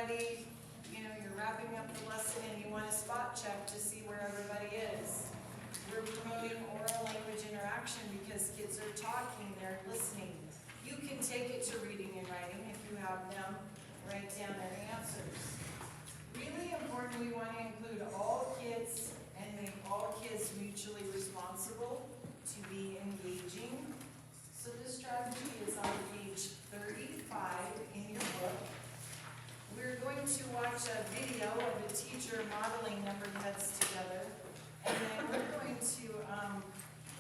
everybody, you're wrapping up the lesson and you want a spot check to see where everybody is. We're promoting oral language interaction because kids are talking, they're listening. You can take it to reading and writing if you have them write down their answers. Really important, we want to include all kids and make all kids mutually responsible to be engaging. So this strategy is on page 35 in your book. We're going to watch a video of a teacher modeling numbered heads together, and then we're going to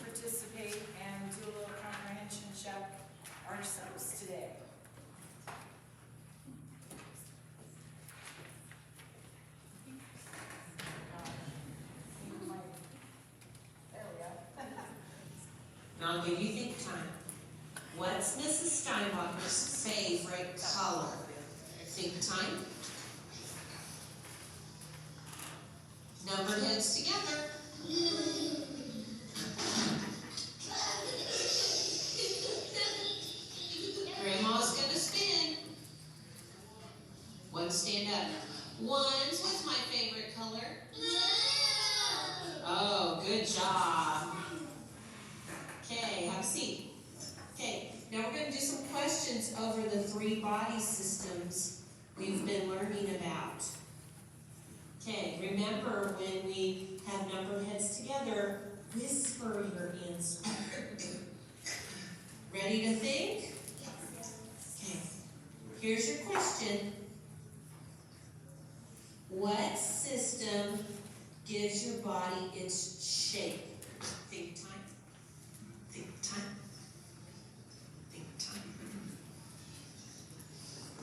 participate and do a little comprehension check ourselves today. There we go. Now I'll give you think time. What's Mrs. Steinbacher's favorite color? Think time. Numbered heads together. Grandma's gonna spin. One stand up. One's what's my favorite color? Oh, good job. Okay, have a seat. Okay, now we're going to do some questions over the 3 body systems we've been learning about. Okay, remember when we have numbered heads together, whisper your answer. Ready to think? Okay, here's your question. What system gives your body its shape? Think time. Think time. Think time.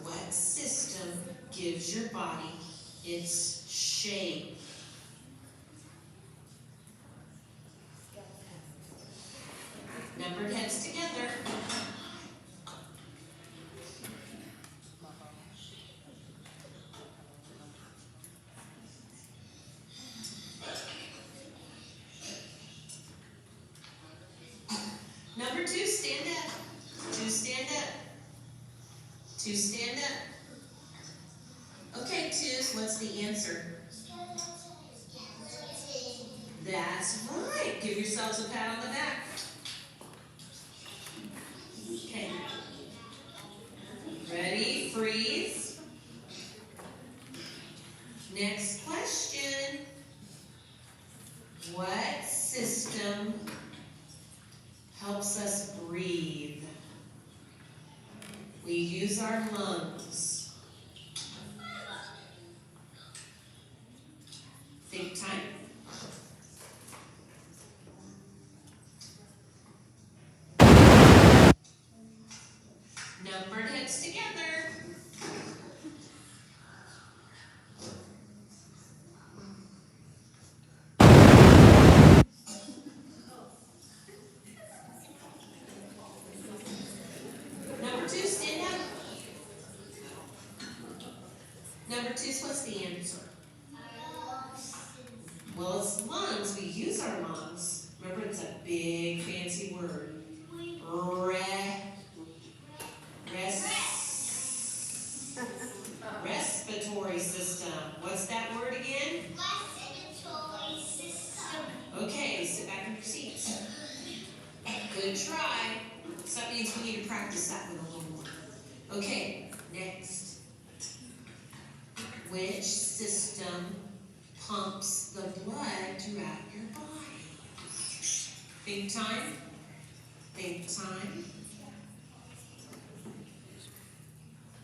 What system gives your body its shape? Numbered heads together. Number 2, stand up. 2, stand up. 2, stand up. Okay, 2s, what's the answer? That's right. Give yourselves a pat on the back. Okay. Ready? Freeze. Next question. What system helps us breathe? We use our lungs. Think time. Numbered heads together. Number 2, stand up. Number 2's what's the answer? Well, it's lungs. We use our lungs. Remember, it's a big, fancy word. Respiratory system. What's that word again? Respiratory system. Okay, sit back in your seats. Good try. So that means we need to practice that one a little more. Okay, next. Which system pumps the blood throughout your body? Think time. Think time.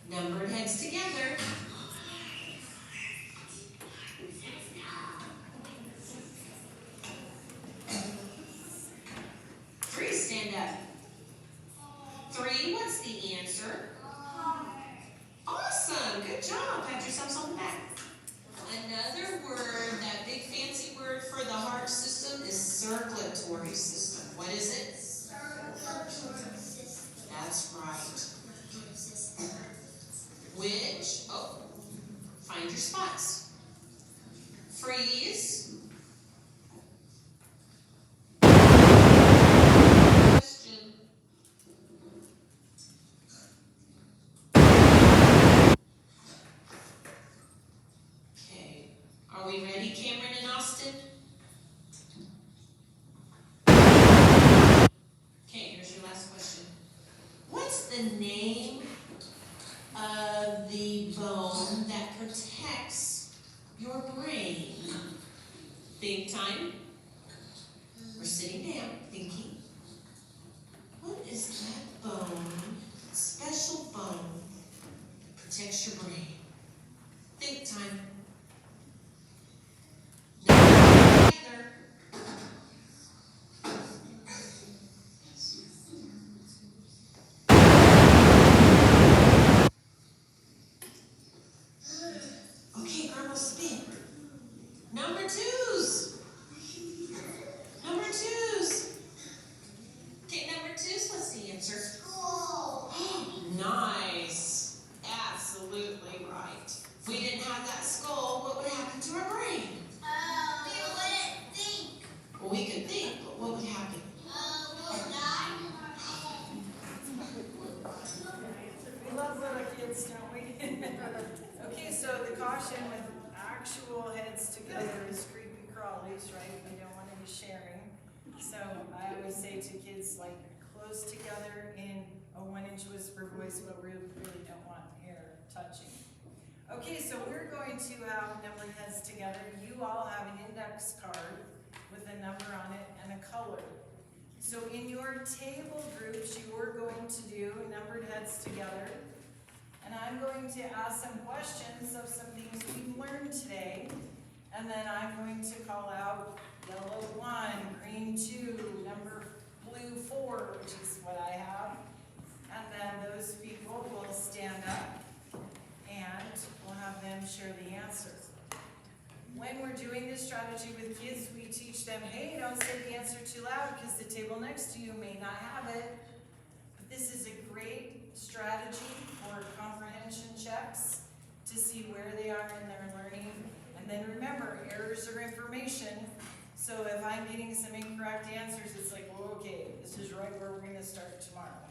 Numbered heads together. 3, stand up. 3, what's the answer? Awesome, good job. Pat yourselves on the back. Another word, that big fancy word for the heart system is circulatory system. What is it? Circulatory system. That's right. Which, find your spots. Freeze. Question. your brain. Think time. We're sitting down, thinking. What is that bone, special bone, that protects your brain? Think time. No, either. Okay, Grandma, spin. Number twos. Number twos. Okay, number twos, what's the answer? School. Nice. Absolutely right. If we didn't have that skull, what would happen to our brain? We wouldn't think. Well, we could think, but what would happen? We'll die in our head. We love little kids, don't we? Okay, so the caution with actual heads together is creepy crawlies, right? We don't want to be sharing. So I always say to kids, like, close together in a 1-inch whisper voice, but we really don't want hair touching. Okay, so we're going to have numbered heads together. You all have an index card with a number on it and a color. So in your table groups, you are going to do numbered heads together. And I'm going to ask some questions of some things we've learned today. And then I'm going to call out yellow 1, green 2, blue 4, which is what I have. And then those people will stand up and we'll have them share the answer. When we're doing this strategy with kids, we teach them, hey, don't say the answer too loud because the table next to you may not have it. But this is a great strategy for comprehension checks to see where they are in their learning. And then remember, errors are information. So if I'm getting some incorrect answers, it's like, well, okay, this is right where we're gonna start tomorrow.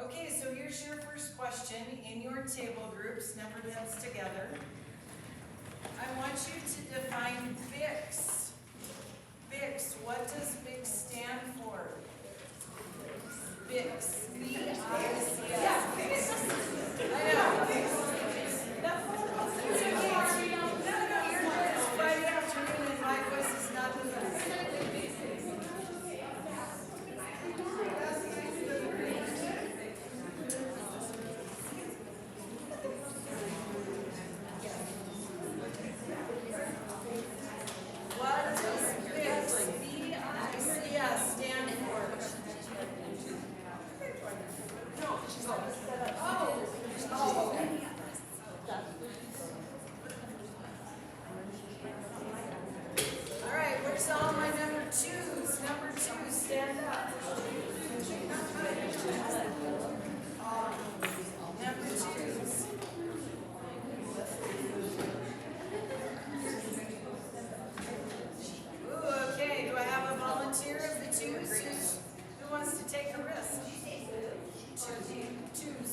Okay, so here's your first question. In your table groups, numbered heads together, I want you to define BICS. BICS, what does BICS stand for? BICS, B-I-C-S. I know. It's okay. No, you're good. It's Friday afternoon and my voice is not the best. What does BICS, B-I-C-S, stand for? Oh, okay. All right, where's all my number twos? Number twos, stand up. Number twos. Ooh, okay, do I have a volunteer of the twos? Who wants to take a risk? Twos.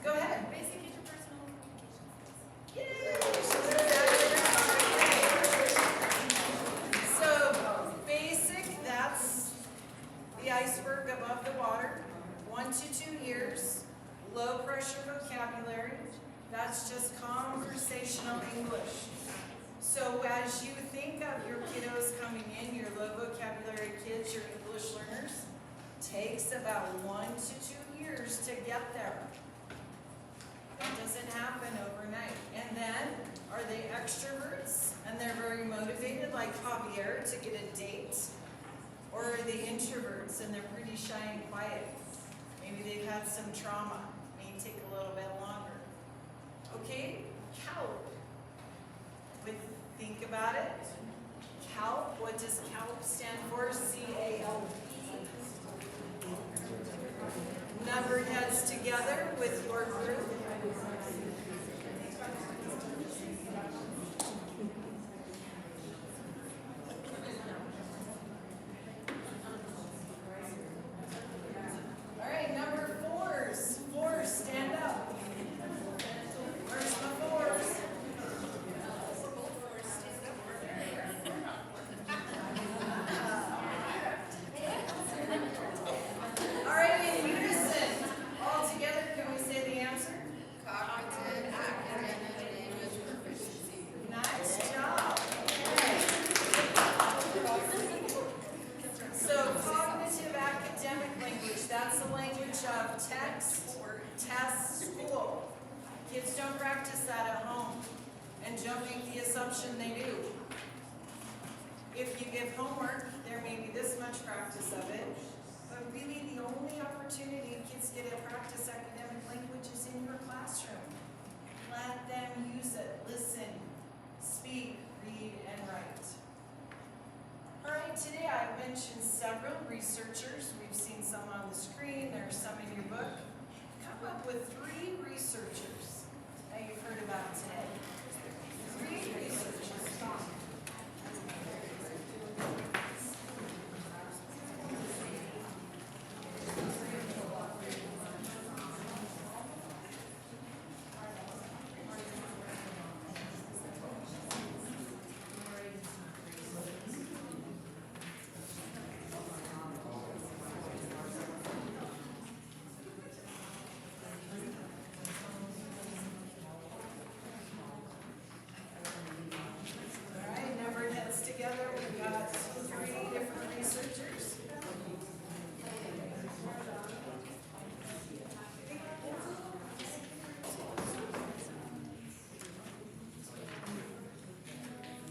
Go ahead. So, basic, that's the iceberg above the water. 1 to 2 years. Low pressure vocabulary. That's just conversational English. So as you think of your kiddos coming in, your low vocabulary kids, your English learners, takes about 1 to 2 years to get there. That doesn't happen overnight. And then, are they extroverts and they're very motivated like Javier to get a date? Or are they introverts and they're pretty shy and quiet? Maybe they've had some trauma. May take a little bit longer. Okay, CALP. Think about it. CALP, what does CALP stand for? C-A-L-P. Numbered heads together with your group. All right, number fours. Fours, stand up. Where's my fours? All right, in unison. Next, test school. Kids don't practice that at home, and don't make the assumption they do. If you give homework, there may be this much practice of it, but really the only opportunity kids get to practice academic language is in your classroom. Let them use it, listen, speak, read, and write. All right, today I mentioned several researchers. We've seen some on the screen, there's some in your book. Come up with 3 researchers that you've heard about today. 3 researchers. All right, number heads together, we've got 3 different researchers.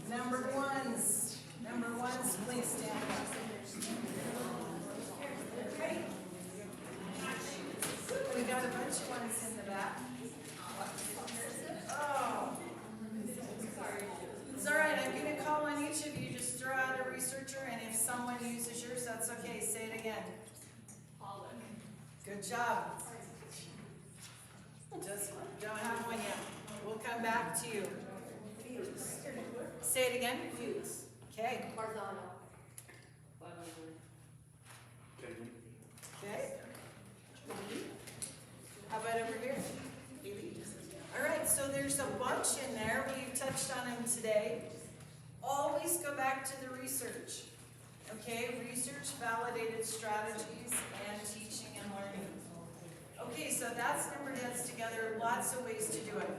Number ones, please stand up. Okay. We got a bunch of ones in the back. Oh. It's all right, I'm gonna call on each of you, just throw out a researcher, and if someone uses yours, that's okay, say it again. Good job. Just don't have one yet. We'll come back to you. Say it again. Okay. Okay. How about over here? All right, so there's a bunch in there. We've touched on them today. Always go back to the research. Okay, research validated strategies and teaching and learning. Okay, so that's numbered heads together. Lots of ways to do it.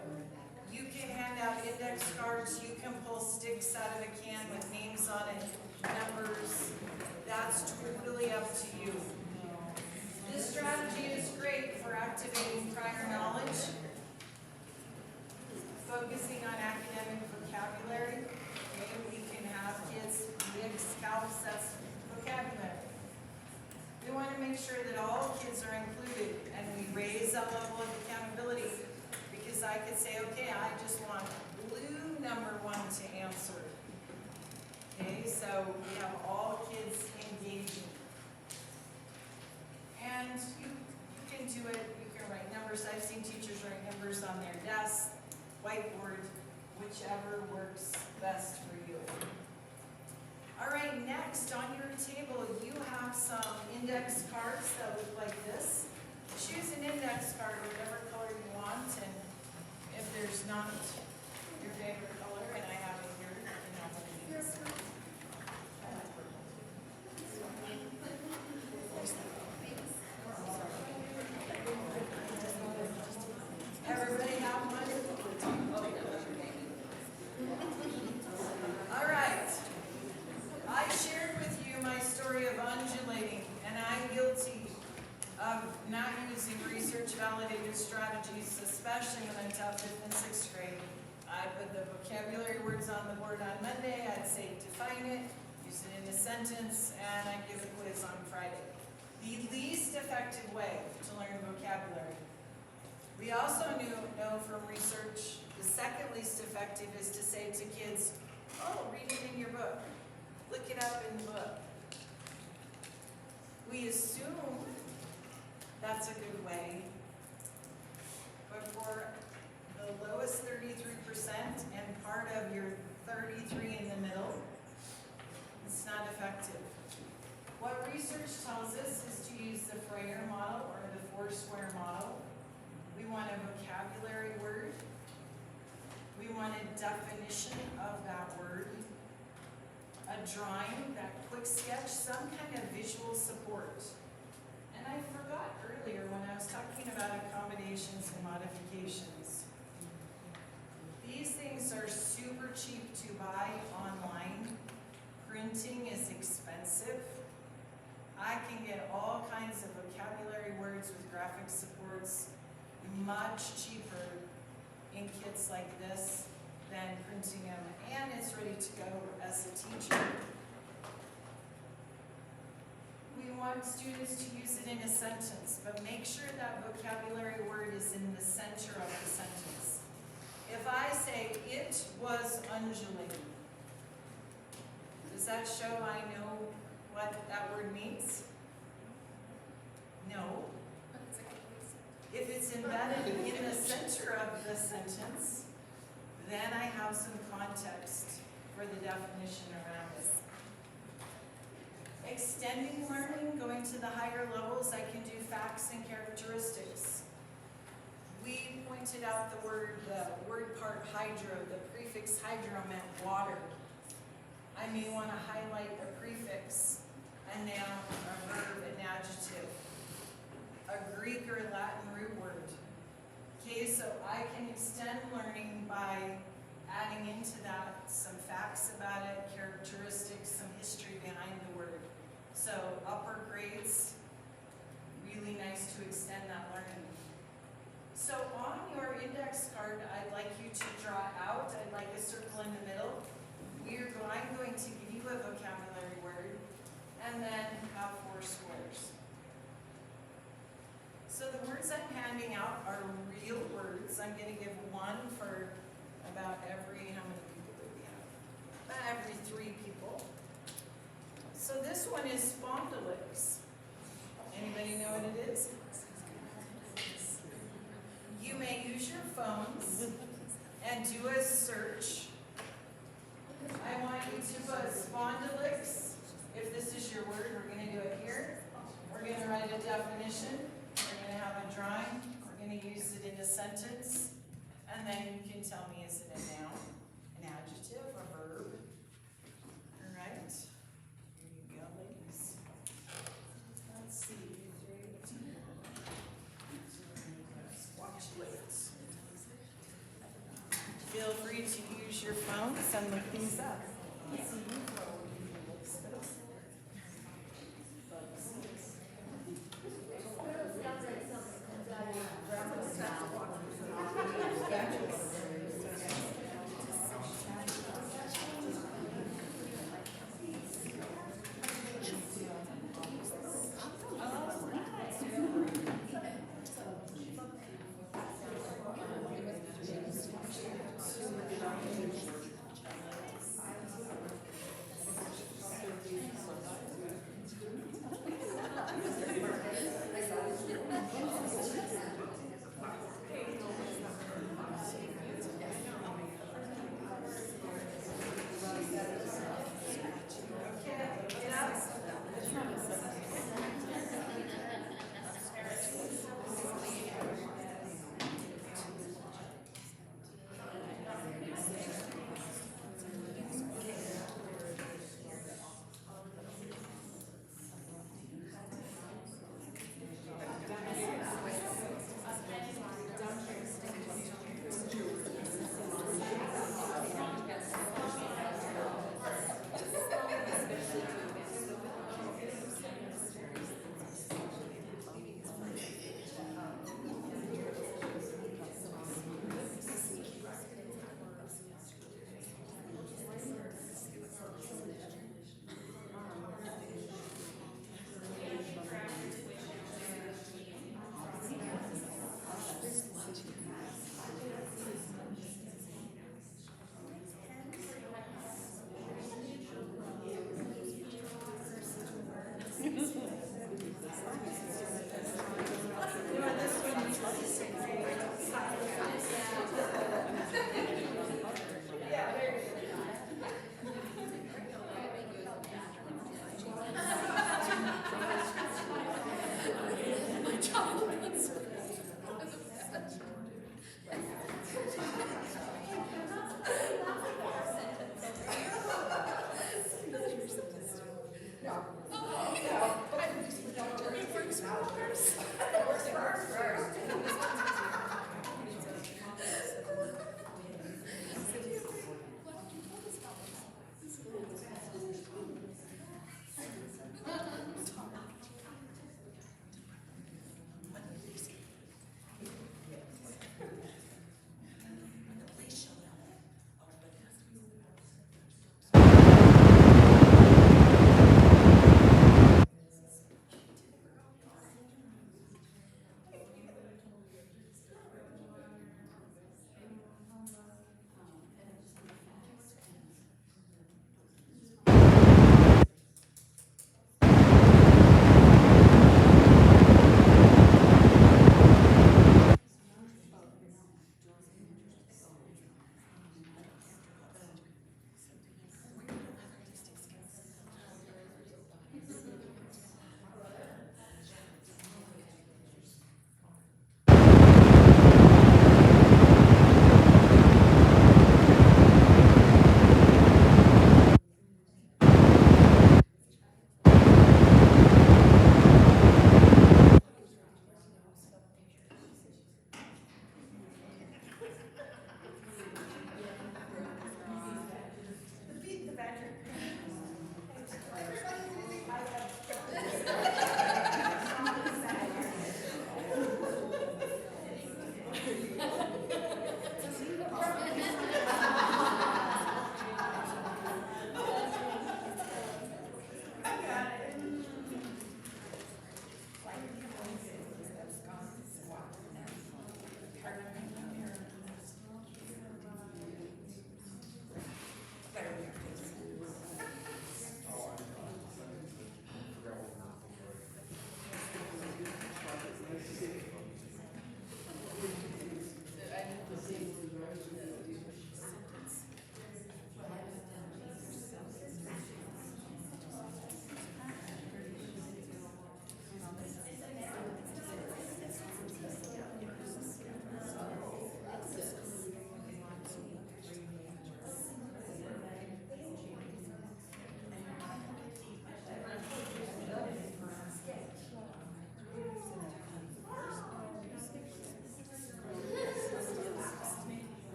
You can hand out index cards. You can pull sticks out of a can with names on it, numbers. That's totally up to you. This strategy is great for activating prior knowledge, focusing on academic vocabulary. Okay, we can have kids mix calcs, that's vocabulary. We want to make sure that all kids are included and we raise that level of accountability, because I could say, okay, I just want blue number 1 to answer. Okay, so we have all kids engaging. And you can do it, you can write numbers. I've seen teachers write numbers on their desk, whiteboard, whichever works best for you. All right, next on your table, you have some index cards that look like this. Choose an index card, whatever color you want, and if there's not your favorite color, and I have it here, you know what it is. Everybody have one? All right. I shared with you my story of undulating, and I'm guilty of not using research-validated strategies, especially when I taught 5th and 6th grade. I put the vocabulary words on the board on Monday, I'd say define it, use it in a sentence, and I'd give a quiz on Friday. The least effective way to learn vocabulary. We also know from research, the second least effective is to say to kids, oh, read it in your book. Look it up in the book. We assume that's a good way, but for the lowest 33% and part of your 33 in the middle, it's not effective. What research tells us is to use the Freyer model or the 4-square model. We want a vocabulary word. We want a definition of that word. A drawing, that quick sketch, some kind of visual support. And I forgot earlier when I was talking about accommodations and modifications. These things are super cheap to buy online. Printing is expensive. I can get all kinds of vocabulary words with graphic supports much cheaper in kits like this than printing them, and it's ready to go as a teacher. We want students to use it in a sentence, but make sure that vocabulary word is in the center of the sentence. If I say, it was undulating, does that show I know what that word means? No. If it's embedded in the center of the sentence, then I have some context for the definition around it. Extending learning, going to the higher levels, I can do facts and characteristics. We pointed out the word part hydro, the prefix hydro meant water. I may want to highlight a prefix, a noun, a verb, an adjective, a Greek or Latin root word. Okay, so I can extend learning by adding into that some facts about it, characteristics, some history behind the word. So upper grades, really nice to extend that learning. So on your index card, I'd like you to draw out, I'd like a circle in the middle. I'm going to give you a vocabulary word and then have 4 squares. So the words I'm handing out are real words. I'm going to give 1 for about every, how many people do we have? About every 3 people. So this one is spondylix. Anybody know what it is? You may use your phones and do a search. I want you to put spondylix. If this is your word, we're going to do it here. We're going to write a definition. We're going to have a drawing. We're going to use it in a sentence. And then you can tell me, is it a noun, an adjective, a verb? All right. Here you go, ladies. Let's see. Watch lists. Feel free to use your phones and look these up.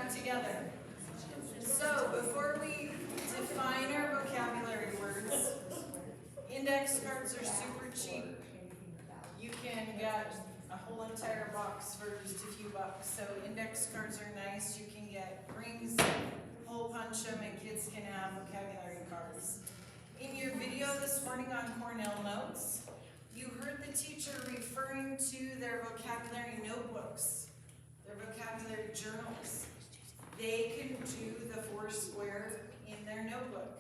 back together. So before we define our vocabulary words, index cards are super cheap. You can get a whole entire box for just a few bucks. So index cards are nice. You can get rings, hole punch them, and kids can have vocabulary cards. In your video this morning on Cornell Notes, you heard the teacher referring to their vocabulary notebooks, their vocabulary journals. They can do the Foursquare in their notebook.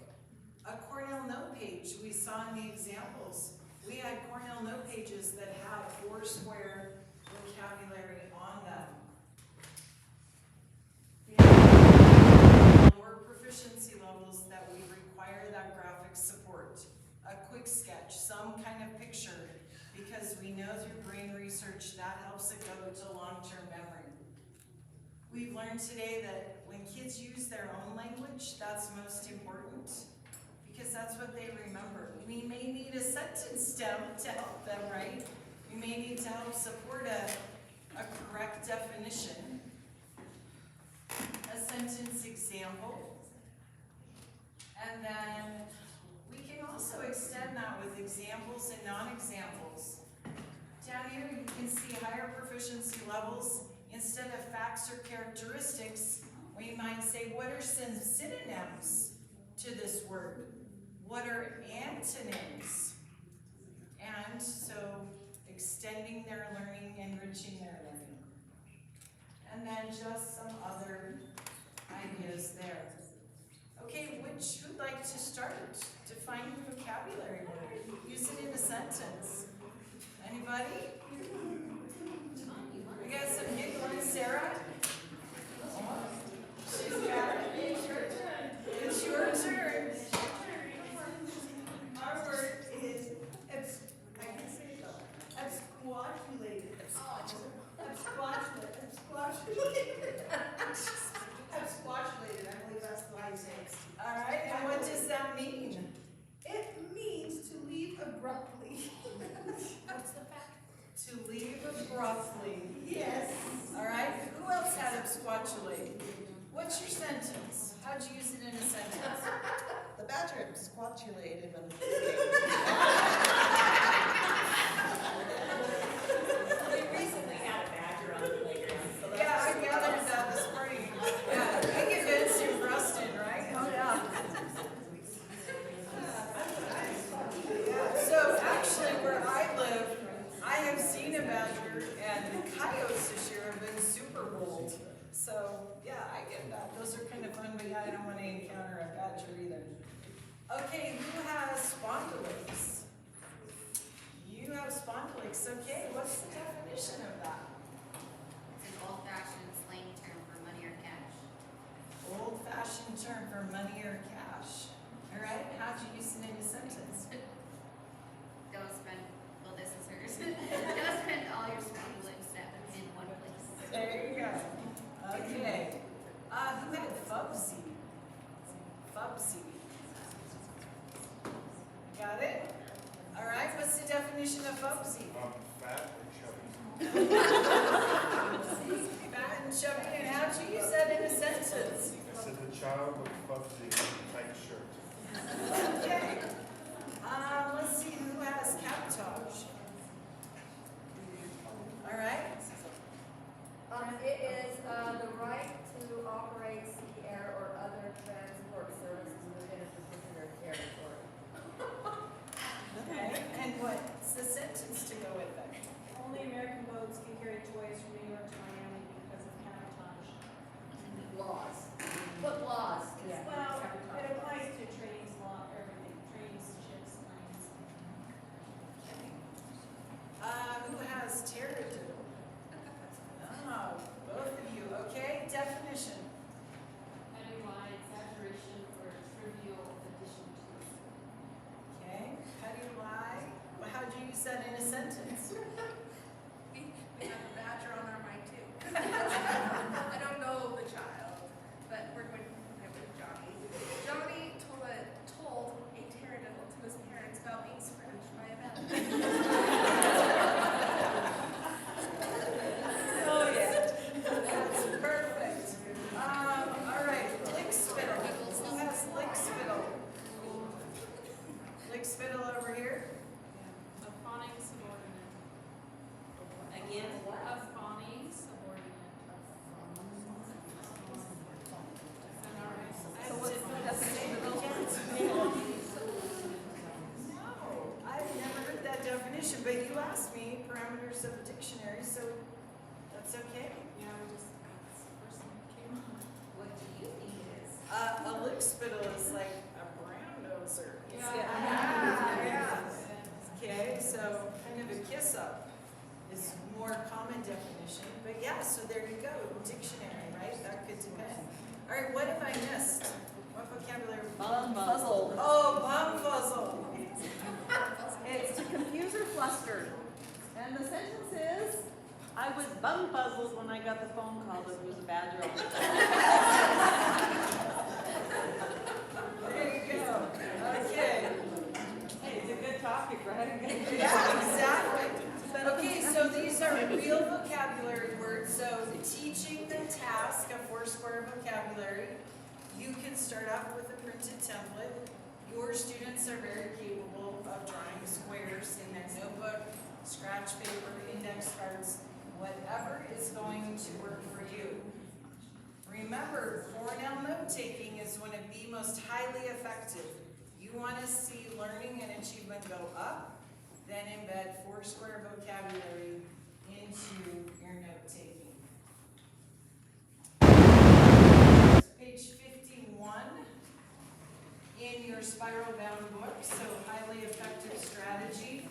A Cornell note page we saw in the examples. We had Cornell note pages that have Foursquare vocabulary on them. Lower proficiency levels that we require that graphic support. A quick sketch, some kind of picture, because we know through brain research that helps it go to long-term memory. We've learned today that when kids use their own language, that's most important, because that's what they remember. We may need a sentence stem to help them, right? We may need to help support a correct definition, a sentence example, and then we can also extend that with examples and non-examples. Down here you can see higher proficiency levels. Instead of facts or characteristics, we might say, what are some synonyms to this word? What are antonyms? And so extending their learning, enriching their learning. And then just some other ideas there. Okay, who'd like to start? Define the vocabulary word. Use it in a sentence. Anybody? We got some giggling. Sarah? She's got it. It's your turn. Our word is, I can say it though, absquatulated. Absquatulated, I believe that's the way you say it. All right, and what does that mean? It means to leave abruptly. What's the fact? To leave abruptly. Yes. All right, who else had absquatulate? What's your sentence? How'd you use it in a sentence? The badger absquatulated when We recently had a badger on the playground, so that's. Yeah, I gathered that this morning. Yeah, big events in Ruston, right? Oh, yeah. So actually, where I live, I have seen a badger, and the coyotes this year have been super bold. So, yeah, I get that. Those are kind of fun, but yeah, I don't want to encounter a badger either. Okay, who has spondylitis? You have spondylitis. Okay, what's the definition of that? It's an old-fashioned slang term for money or cash. Old-fashioned term for money or cash. All right, how'd you use it in a sentence? Go spend, well, this is hers. Go spend all your spondylitis in one place. There you go. Okay. Who had Fubsy? Fubsy. Got it? All right, what's the definition of Fubsy? Fat or chubby. Fat and chubby, and how'd you use that in a sentence? I said the child with fuzzy tight shirt. Okay. Let's see, who has cabotage? All right. It is the right to operate sea, air, or other transport services within a particular territory. Okay, and what's the sentence to go with that? Only American boats can carry toys from New York to Miami because of cabotage. Laws. What laws? Well, And the sentence is, I was bum-puzzled when I got the phone call that there was a badger on the phone. There you go. Okay. Hey, it's a good topic, right? Yeah, exactly. Okay, so these are real vocabulary words. So teaching the task of Foursquare vocabulary, you can start off with a printed template. Your students are very capable of drawing squares in their notebook, scratch paper, index cards, whatever is going to work for you. Remember, Cornell note-taking is one of the most highly effective. You want to see learning and achievement go up, then embed Foursquare vocabulary into your note-taking. Page 51 in your spiral-bound book, so highly effective strategy.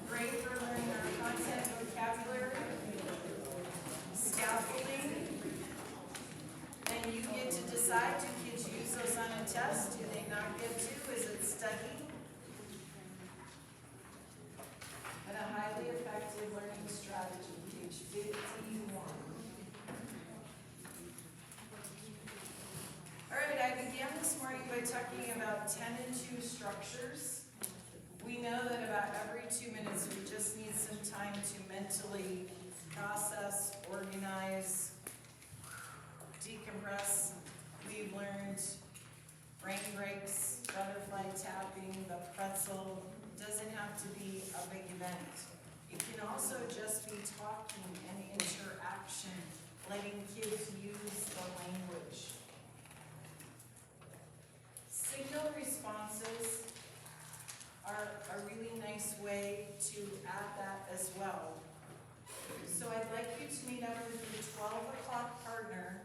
Great for learning our content vocabulary, scaffolding, and you get to decide, do kids use those on a test? Do they not get to? Is it study? But a highly effective learning strategy, page 51. All right, I began this morning by talking about 10 and 2 structures. We know that about every 2 minutes we just need some time to mentally process, organize, decompress. We've learned brain breaks, butterfly tapping, the pretzel. Doesn't have to be a big event. It can also just be talking and interaction, letting kids use the language. Signal responses are a really nice way to add that as well. So I'd like you to meet up with your 12 o'clock partner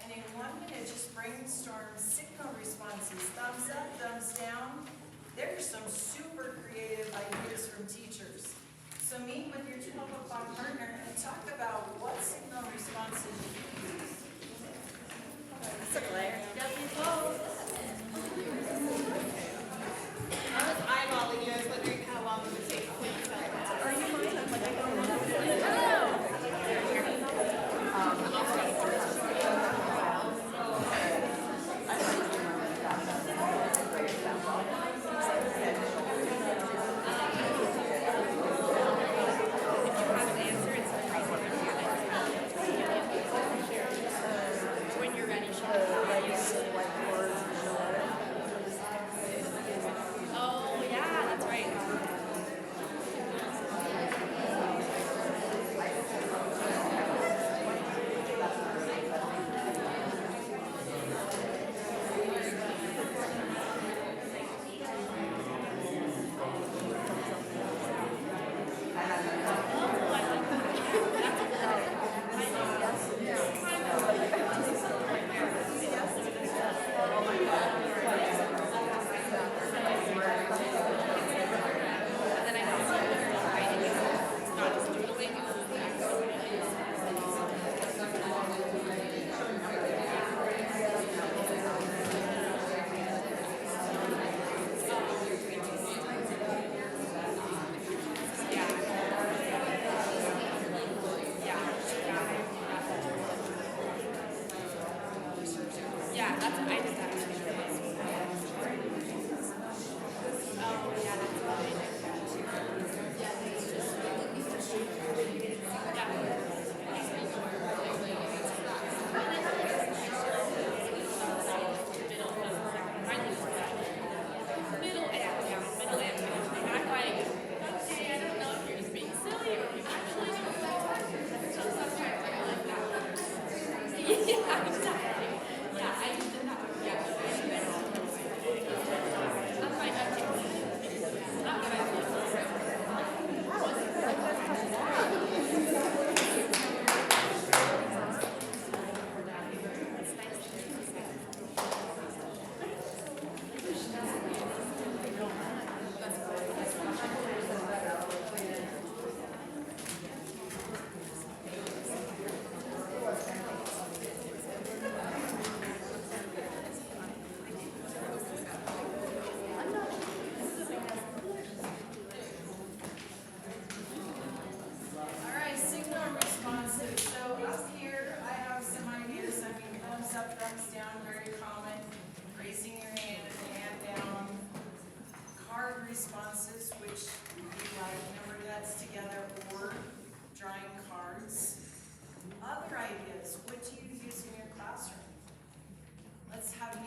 and in 1 minute just brainstorm signal responses, thumbs up, thumbs down. There's some super creative ideas from teachers. So meet with your 12 o'clock partner and talk about what signal responses you use. So Claire. I was eyeballing you, I was wondering how long it would take to think about that. Are you when you're ready,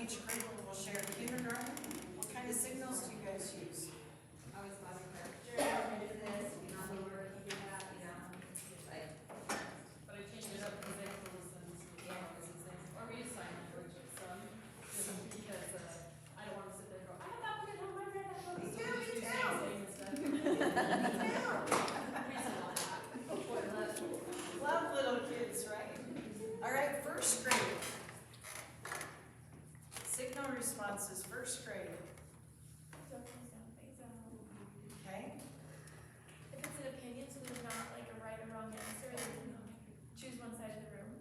each group will share. Kindergarten, what kind of signals do you guys use? I was about to correct, I'm gonna do this, you know, the word, you do that, you know, like, But I changed it up because they have to listen to the cameras and things, or we use sign language at some, just because, I don't wanna sit there and go, I have that one, I read that one. Me So too, we me do too. something instead. Reason why not. Love little kids, right? All right, first grade. Signal responses, first grade, okay? If it's an opinion, so there's not like a right or wrong answer, they can choose one side of the room.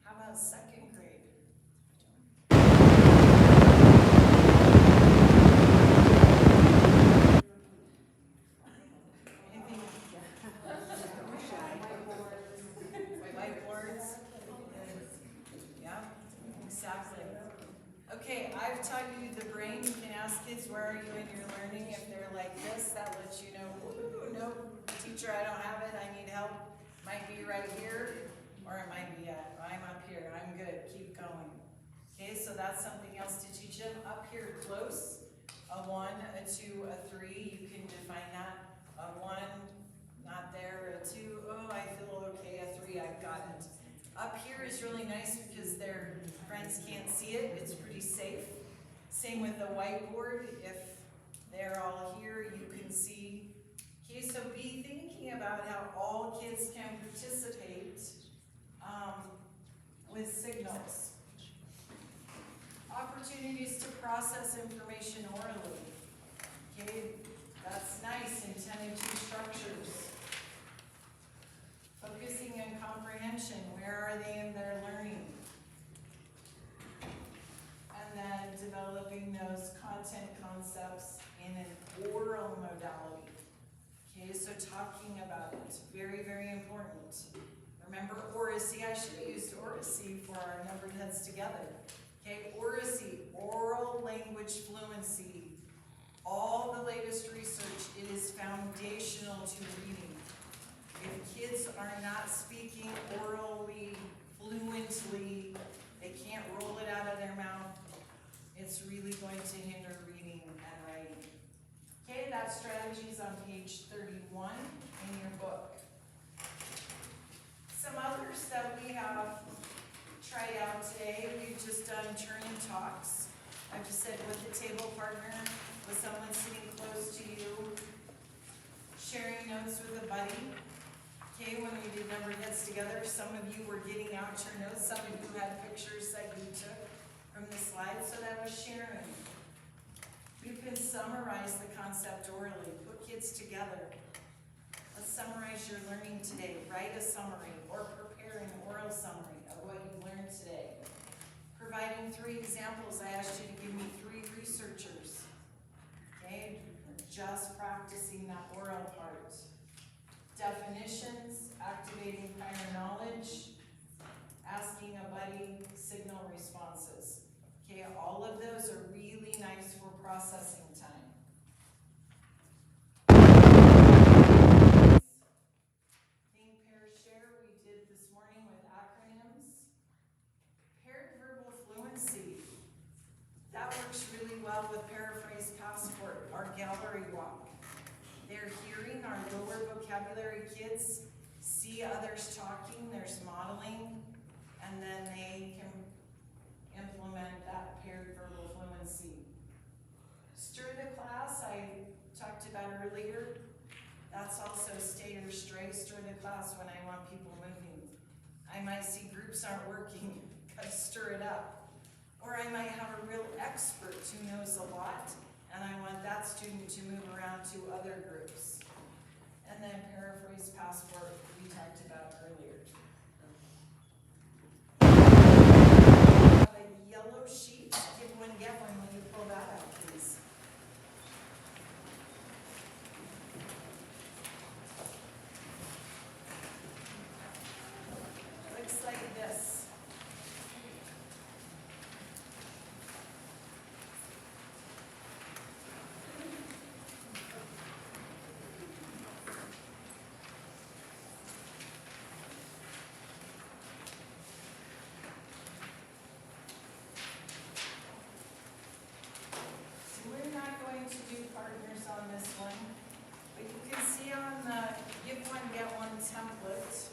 How about second grade? Anything? Whiteboards? Yeah, exactly. Okay, I've taught you the brain. You can ask kids, where are you in your learning? If they're like this, that lets you know, ooh, no, teacher, I don't have it, I need help. Might be right here, or it might be, I'm up here, I'm good, keep going. Okay, so that's something else to teach them. Up here, close, a 1, a 2, a 3, you can define that. A 1, not there, a 2, oh, I feel okay, a 3, I've got it. Up here is really nice because their friends can't see it, it's pretty safe. Same with the whiteboard, if they're all here, you can see. Okay, so be thinking about how all kids can participate with signals. Opportunities to process information orally. Okay, that's nice, intended to structures. Focusing on comprehension, where are they in their learning? And then developing those content concepts in an oral modality. Okay, so talking about it, very, very important. Remember oracy, I should have used oracy for our numbered heads together. Okay, oracy, oral language fluency. All the latest research, it is foundational to reading. If kids are not speaking orally, fluently, they can't roll it out of their mouth, it's really going to hinder reading and writing. Okay, that strategy is on page 31 in your book. Some others that we have tried out today, we've just done turn and talks. I've just said with the table partner, with someone sitting close to you, sharing notes with a buddy. Okay, when we did numbered heads together, some of you were getting out your notes, some of you had pictures that you took from the slides, so that was sharing. You can summarize the concept orally, put kids together. Let's summarize your learning today. Write a summary or prepare an oral summary of what you learned today. Providing 3 examples, I asked you to give me 3 researchers. Okay, just practicing that oral part. Definitions, activating prior knowledge, asking a buddy, signal responses. Okay, all of those are really nice for processing time. Think, pair, share, we did this morning with acronyms. Paired verbal fluency. That works really well with Paraphrase Passport, our gallery walk. They're hearing our lower vocabulary kids, see others talking, there's modeling, and then they can implement that paired verbal fluency. Stir the class, I talked about earlier. That's also stay or stray, stir the class when I want people moving. I might see groups aren't working, gotta stir it up. Or I might have a real expert who knows a lot, and I want that student to move around to other groups. And then Paraphrase Passport, we talked about earlier. Have a yellow sheet, give one, get one when you pull that out, please. Looks like this. can see on the give one, get one template.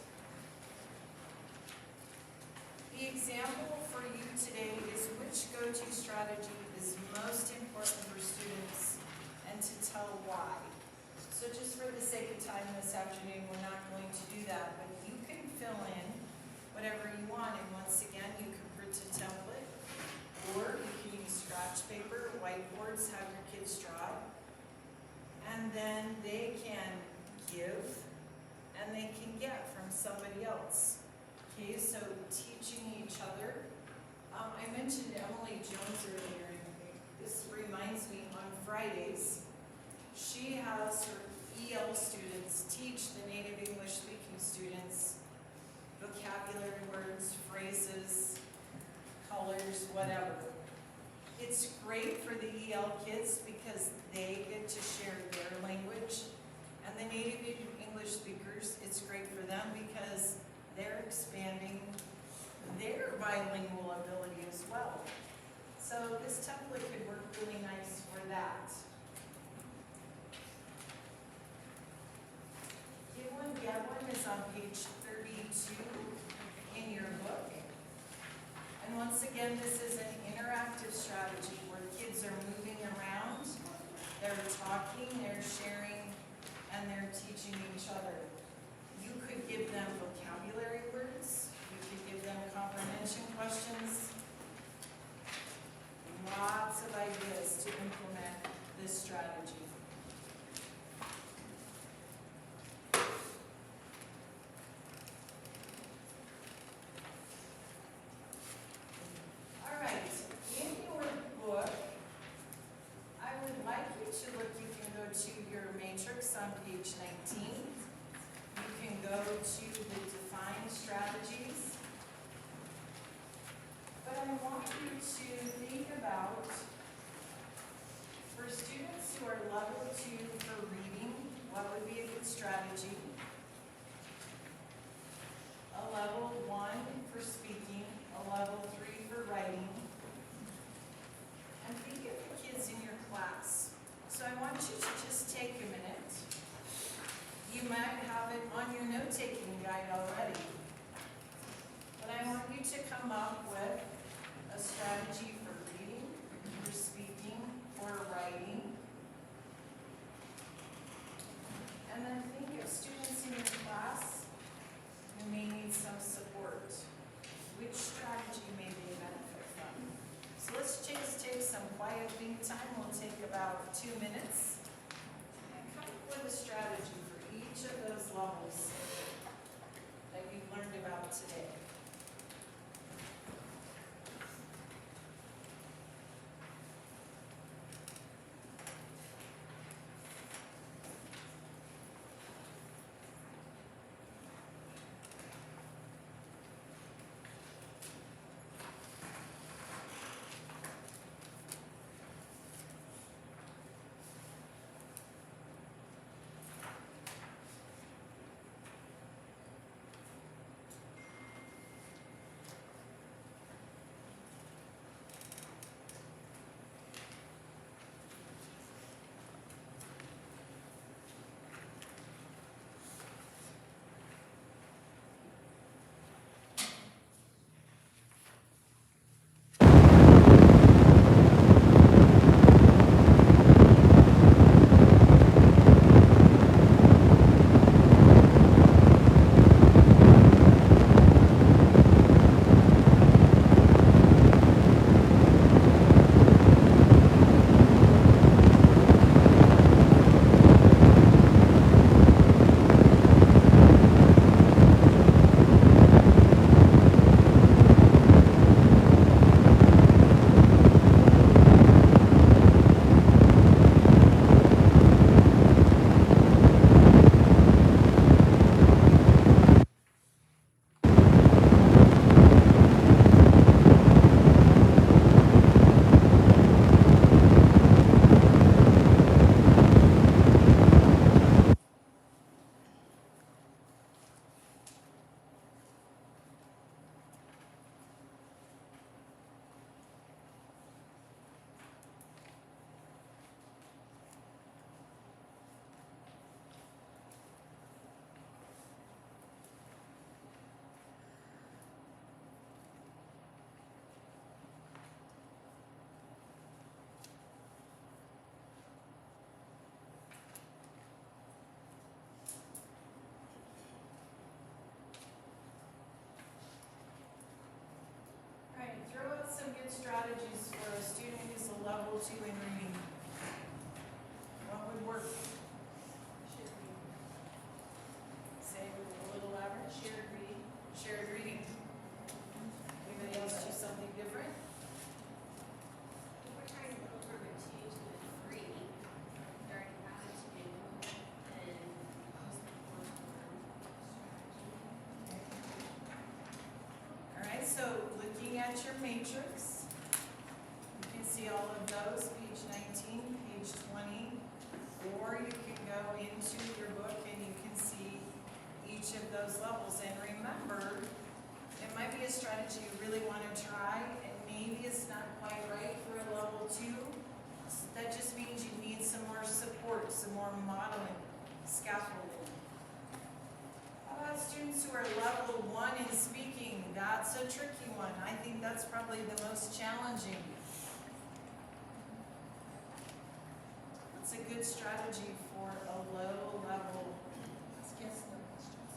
The example for you today is which go-to strategy is most important for students and to tell why. So just for the sake of time this afternoon, we're not going to do that, but you can fill in whatever you want, and once again, you can print a template, or you can use scratch paper, whiteboards, have your kids draw, and then they can give, and they can get from somebody else. Okay, so teaching each other. I mentioned Emily Jones earlier, and this reminds me, on Fridays, she has her EL students teach the native English speaking students vocabulary words, phrases, colors, whatever. It's great for the EL kids because they get to share their language, and the native English speakers, it's great for them because they're expanding their bilingual ability as well. So this template could work really nice for that. Give one, get one is on page 32 in your book. And once again, this is an interactive strategy where kids are moving around, they're talking, they're sharing, and they're teaching each other. You could give them vocabulary words, you could give them comprehension questions. Lots of ideas to implement this strategy. All right, in your book, I would like you to look, you can go to your matrix on page 19. You can go to the defined strategies. But I want you to think about, for students who are level 2 for reading, what would be a good strategy? A level 1 for speaking, a level 3 for writing. And think of the kids in your class. So I want you to just take a minute. You might have it on your note-taking guide already. But I want you to come up with a strategy for reading, for speaking, for writing. And then think of students in your class who may need some support. Which strategy may they benefit from? So let's just take some quiet think time. We'll take about 2 minutes. And come up with a strategy for each of those levels that you've learned about today. strategies for a student who's a level 2 in reading? What would work? Say it a little louder. Shared reading. Shared reading. Anybody else do something different? If we're trying to go from a 2 to a 3, we already have a 2, then just one strategy. All right, so looking at your matrix, you can see all of those, page 19, page 20, or you can go into your book and you can see each of those levels. And remember, it might be a strategy you really want to try, and maybe it's not quite right for a level 2. That just means you need some more support, some more modeling, scaffolding. How about students who are level 1 in speaking? That's a tricky one. I think that's probably the most challenging. What's a good strategy for a low level? Let's guess no questions.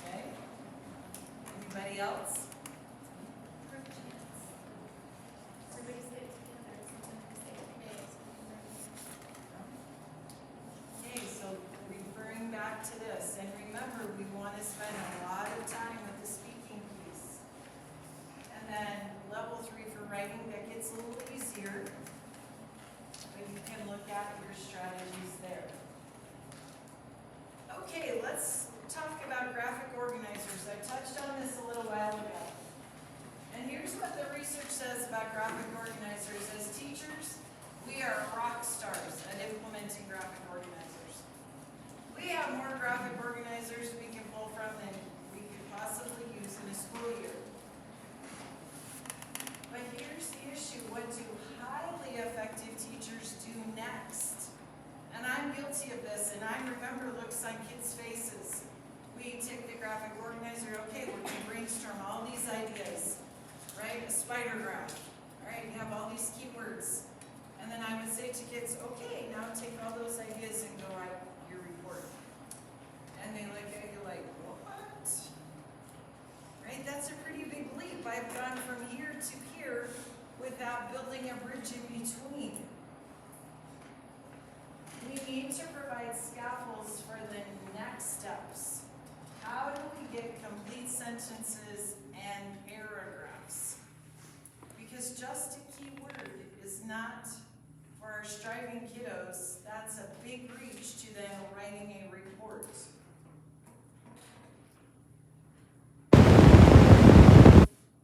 Okay? Anybody else? Group chats. Everybody say it together, sometimes we say it together. Okay, so referring back to this, and remember, we want to spend a lot of time with the speaking piece. And then level 3 for writing, that gets a little easier, but you can look at your strategies there. Okay, let's talk about graphic organizers. I touched on this a little while ago. And here's what the research says about graphic organizers. As teachers, we are rock stars at implementing graphic organizers. We have more graphic organizers we can pull from than we could possibly use in a school year. But here's the issue. What do highly effective teachers do next? And I'm guilty of this, and I remember looks on kids' faces. We take the graphic organizer, okay, we're gonna brainstorm all these ideas, right? A spider graph, right? You have all these keywords. And then I would say to kids, okay, now take all those ideas and go write your report. And they look at you like, what? Right? That's a pretty big leap. I've gone from here to here without building a bridge in between. We need to provide scaffolds for the next steps. How do we get complete sentences and paragraphs? Because just a keyword is not, for our striving kiddos, that's a big reach to them writing a report.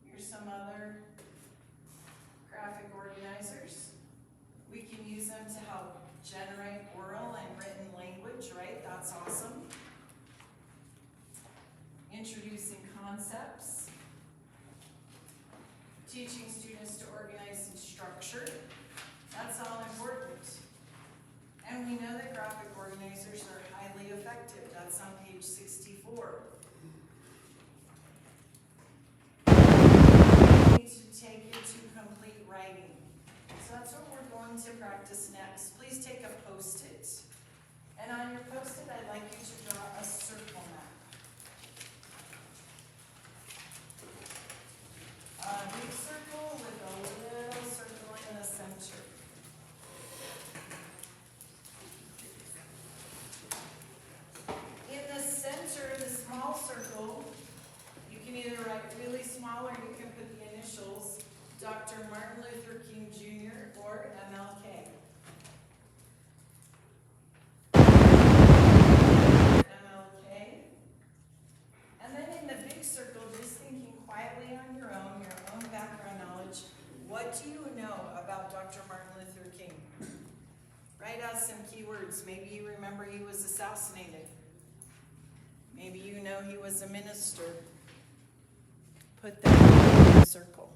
Here's some other graphic organizers. We can use them to help generate oral and written language, right? That's awesome. Introducing concepts. Teaching students to organize and structure. That's all important. And we know that graphic organizers are highly effective. That's on page 64. We need to take it to complete writing. So that's what we're going to practice next. Please take a Post-it. And on your Post-it, I'd like you to draw a circle map. A big circle with a little circle in the center. In the center of the small circle, you can either write really small or you can put the initials, Dr. Martin Luther King Jr. or MLK. MLK. And then in the big circle, just thinking quietly on your own background knowledge, what do you know about Dr. Martin Luther King? Write out some keywords. Maybe you remember he was assassinated. Maybe you know he was a minister. Put that in the circle.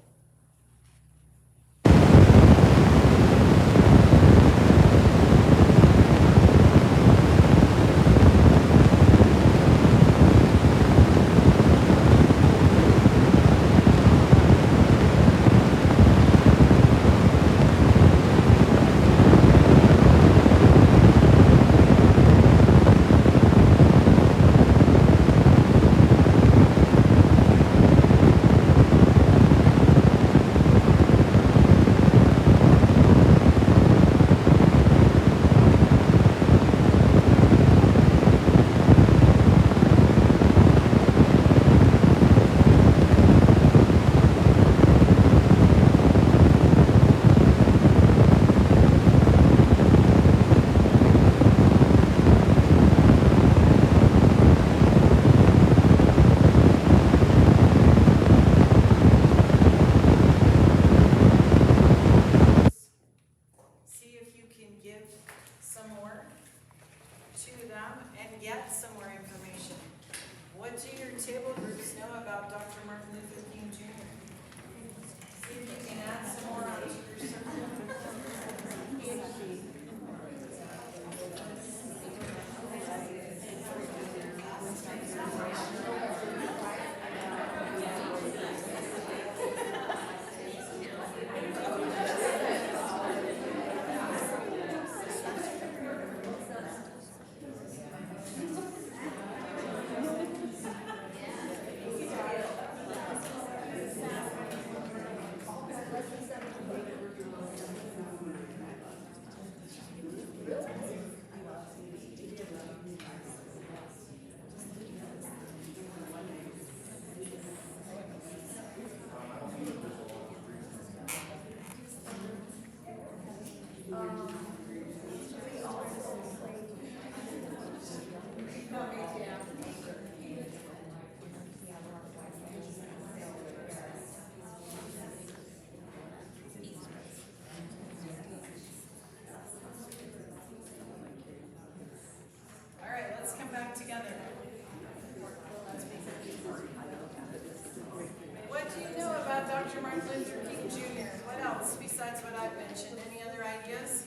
about Dr. Martin Luther King Jr.? What else besides what I've mentioned? Any other ideas?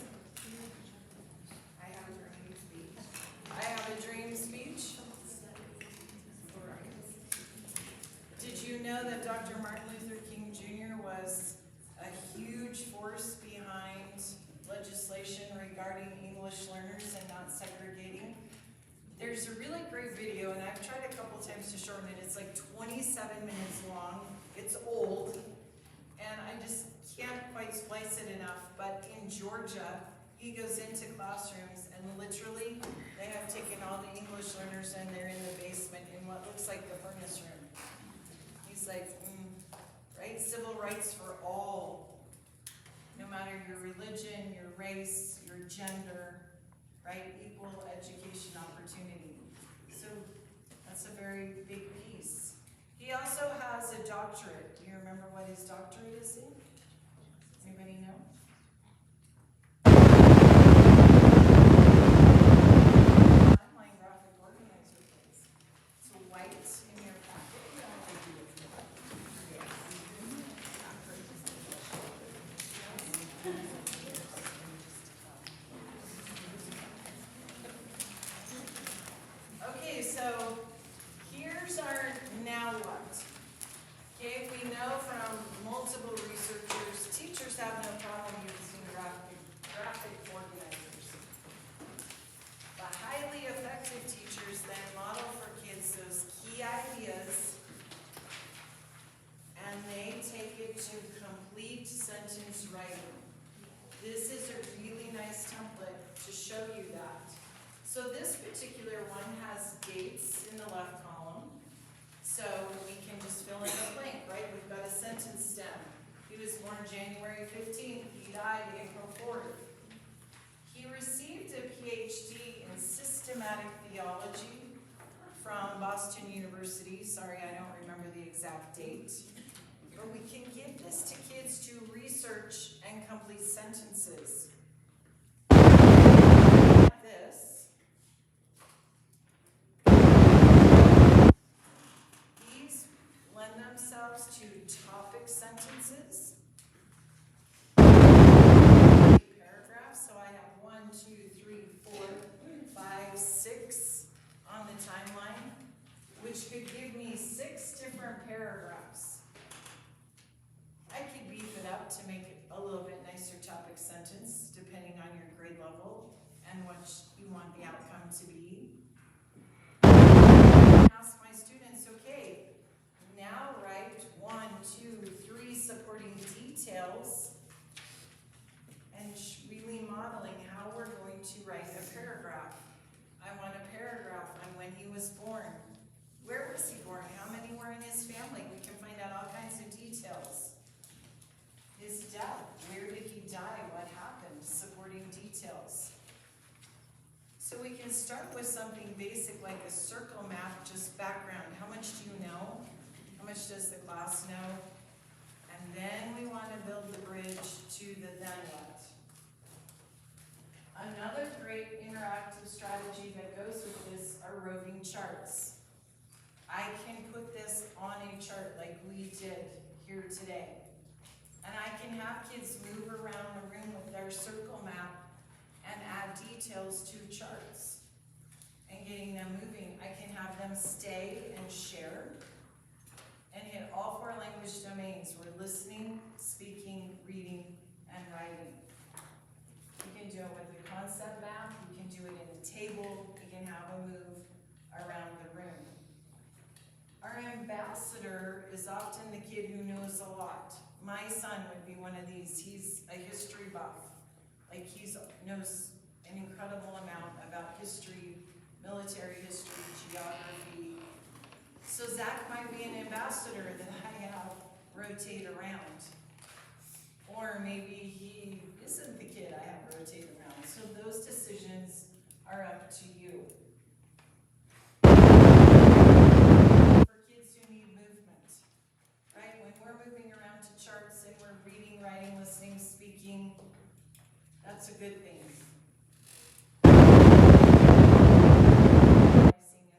I have a dream speech. I have a dream speech. Did you know that Dr. Martin Luther King Jr. was a huge force behind legislation regarding English learners and not segregating? There's a really great video, and I've tried a couple times to shorten it. It's like 27 minutes long. It's old, and I just can't quite splice it enough. But in Georgia, he goes into classrooms, and literally, they have taken all the English learners, and they're in the basement in what looks like the furnace room. He's like, right? Civil rights for all, no matter your religion, your race, your gender, right? Equal education opportunity. So that's a very big piece. He also has a doctorate. Do you remember what his doctorate is in? Anybody know? Timeline graphic organizer, please. It's white in your packet. Okay, so here's our now what. Okay, we know from multiple researchers, teachers have no problem using graphic organizers. The highly effective teachers then model for kids those key ideas, and they take it to complete sentence writing. This is a really nice template to show you that. So this particular one has dates in the left column, so we can just fill in the blank, right? We've got a sentence stem. He was born January 15th, he died April 4th. He received a PhD in systematic theology from Boston University. Sorry, I don't remember the exact date. But we can give this to kids to research and complete sentences. Like this. These lend themselves to topic sentences. Paragraphs, so I have 1, 2, 3, 4, 5, 6 on the timeline, which could give me 6 different paragraphs. I could beef it up to make it a little bit nicer topic sentence, depending on your grade level and what you want the outcome to be. Ask my students, okay, now write 1, 2, 3 supporting details and really modeling how we're going to write a paragraph. I want a paragraph on when he was born. Where was he born? How many were in his family? We can find out all kinds of details. His death, where did he die? What happened? Supporting details. So we can start with something basic like a circle map, just background. How much do you know? How much does the class know? And then we want to build the bridge to the then what. Another great interactive strategy that goes with this are roving charts. I can put this on a chart like we did here today. And I can have kids move around the room with their circle map and add details to charts. And getting them moving, I can have them stay and share and hit all 4 language domains. We're listening, speaking, reading, and writing. We can do it with a concept map, we can do it in a table, we can have them move around the room. Our ambassador is often the kid who knows a lot. My son would be one of these. He's a history buff. Like he knows an incredible amount about history, military history, geography. So Zach might be an ambassador that I have rotate around. Or maybe he isn't the kid I have rotate around. So those decisions are up to you. For kids who need movement, right? When we're moving around to charts and we're reading, writing, listening, speaking, that's a good thing. And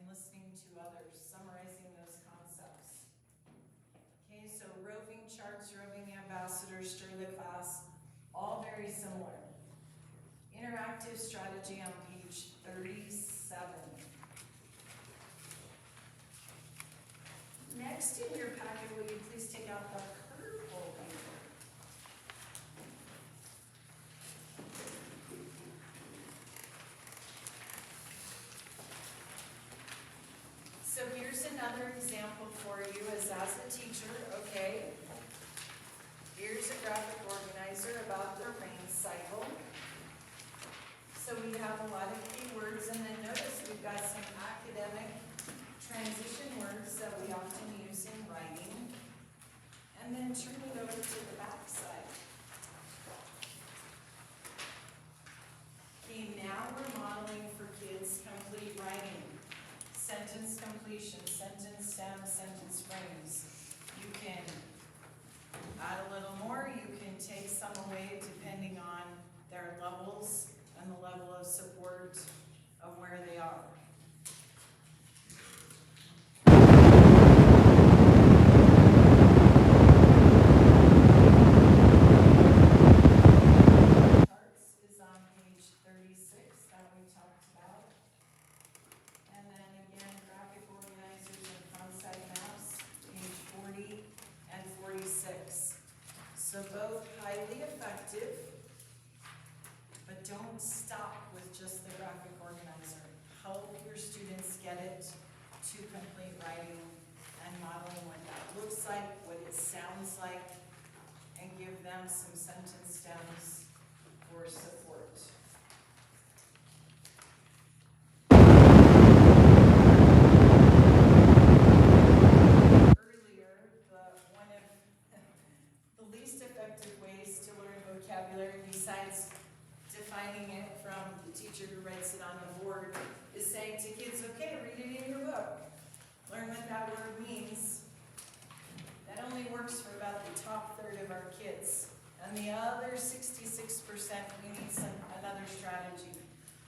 listening to others, summarizing those concepts. Okay, so roving charts, roving ambassadors, stir the class, all very similar. Interactive strategy on page 37. Next in your packet, will you please take out the purple paper? So here's another example for you as a teacher, okay? Here's a graphic organizer about the rain cycle. So we have a lot of keywords, and then notice we've got some academic transition words that we often use in writing. And then turn it over to the back side. Okay, now we're modeling for kids complete writing. Sentence completion, sentence stems, sentence frames. You can add a little more, you can take some away depending on their levels and the level of support of where they are. Charts is on page 36 that we talked about. And then again, graphic organizers and front-side maps, page 40 and 46. So both highly effective, but don't stop with just the graphic organizer. Help your students get it to complete writing and modeling what that looks like, what it sounds like, and give them some sentence stems for support. Earlier, one of the least effective ways to learn vocabulary, besides defining it from the teacher who writes it on the board, is saying to kids, okay, read it in your book. Learn what that word means. That only works for about the top third of our kids. And the other 66%, we need another strategy.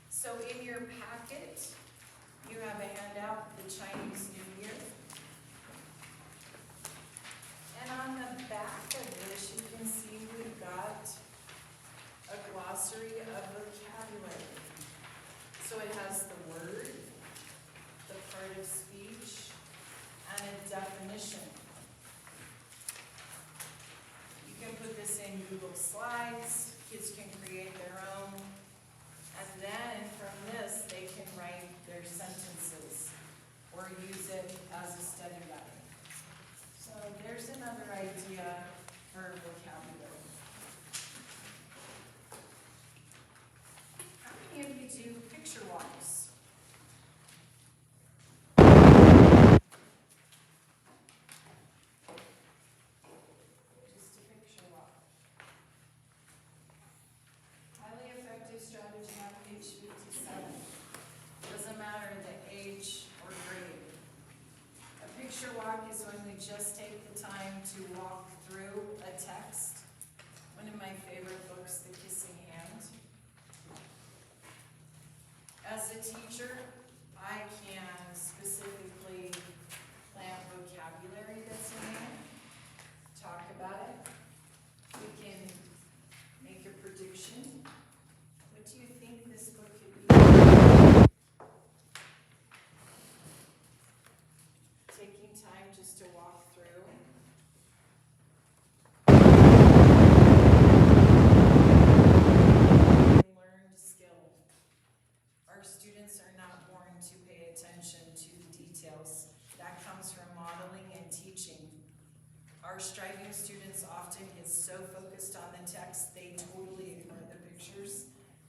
So in your packet, you have a handout, the Chinese New Year. And on the back of this, you can see we've got a glossary of vocabulary. So it has the word, the part of speech, and a definition. You can put this in Google Slides, kids can create their own, and then from this, they can write their sentences or use it as a study guide. So there's another idea for vocabulary. How many of you do picture walks? Just a picture walk. Highly effective strategy on page 57. Doesn't matter the age or grade. A picture walk is when we just take the time to walk through a text. One of my favorite books, The Kissing Hand. As a teacher, I can specifically plant vocabulary that's in there, talk about it. We can make a prediction. What do you think this book could be? Taking time just to walk through. Learned skill. Our students are not born to pay attention to the details. That comes from modeling and teaching. Our striving students often get so focused on the text, they totally ignore the pictures,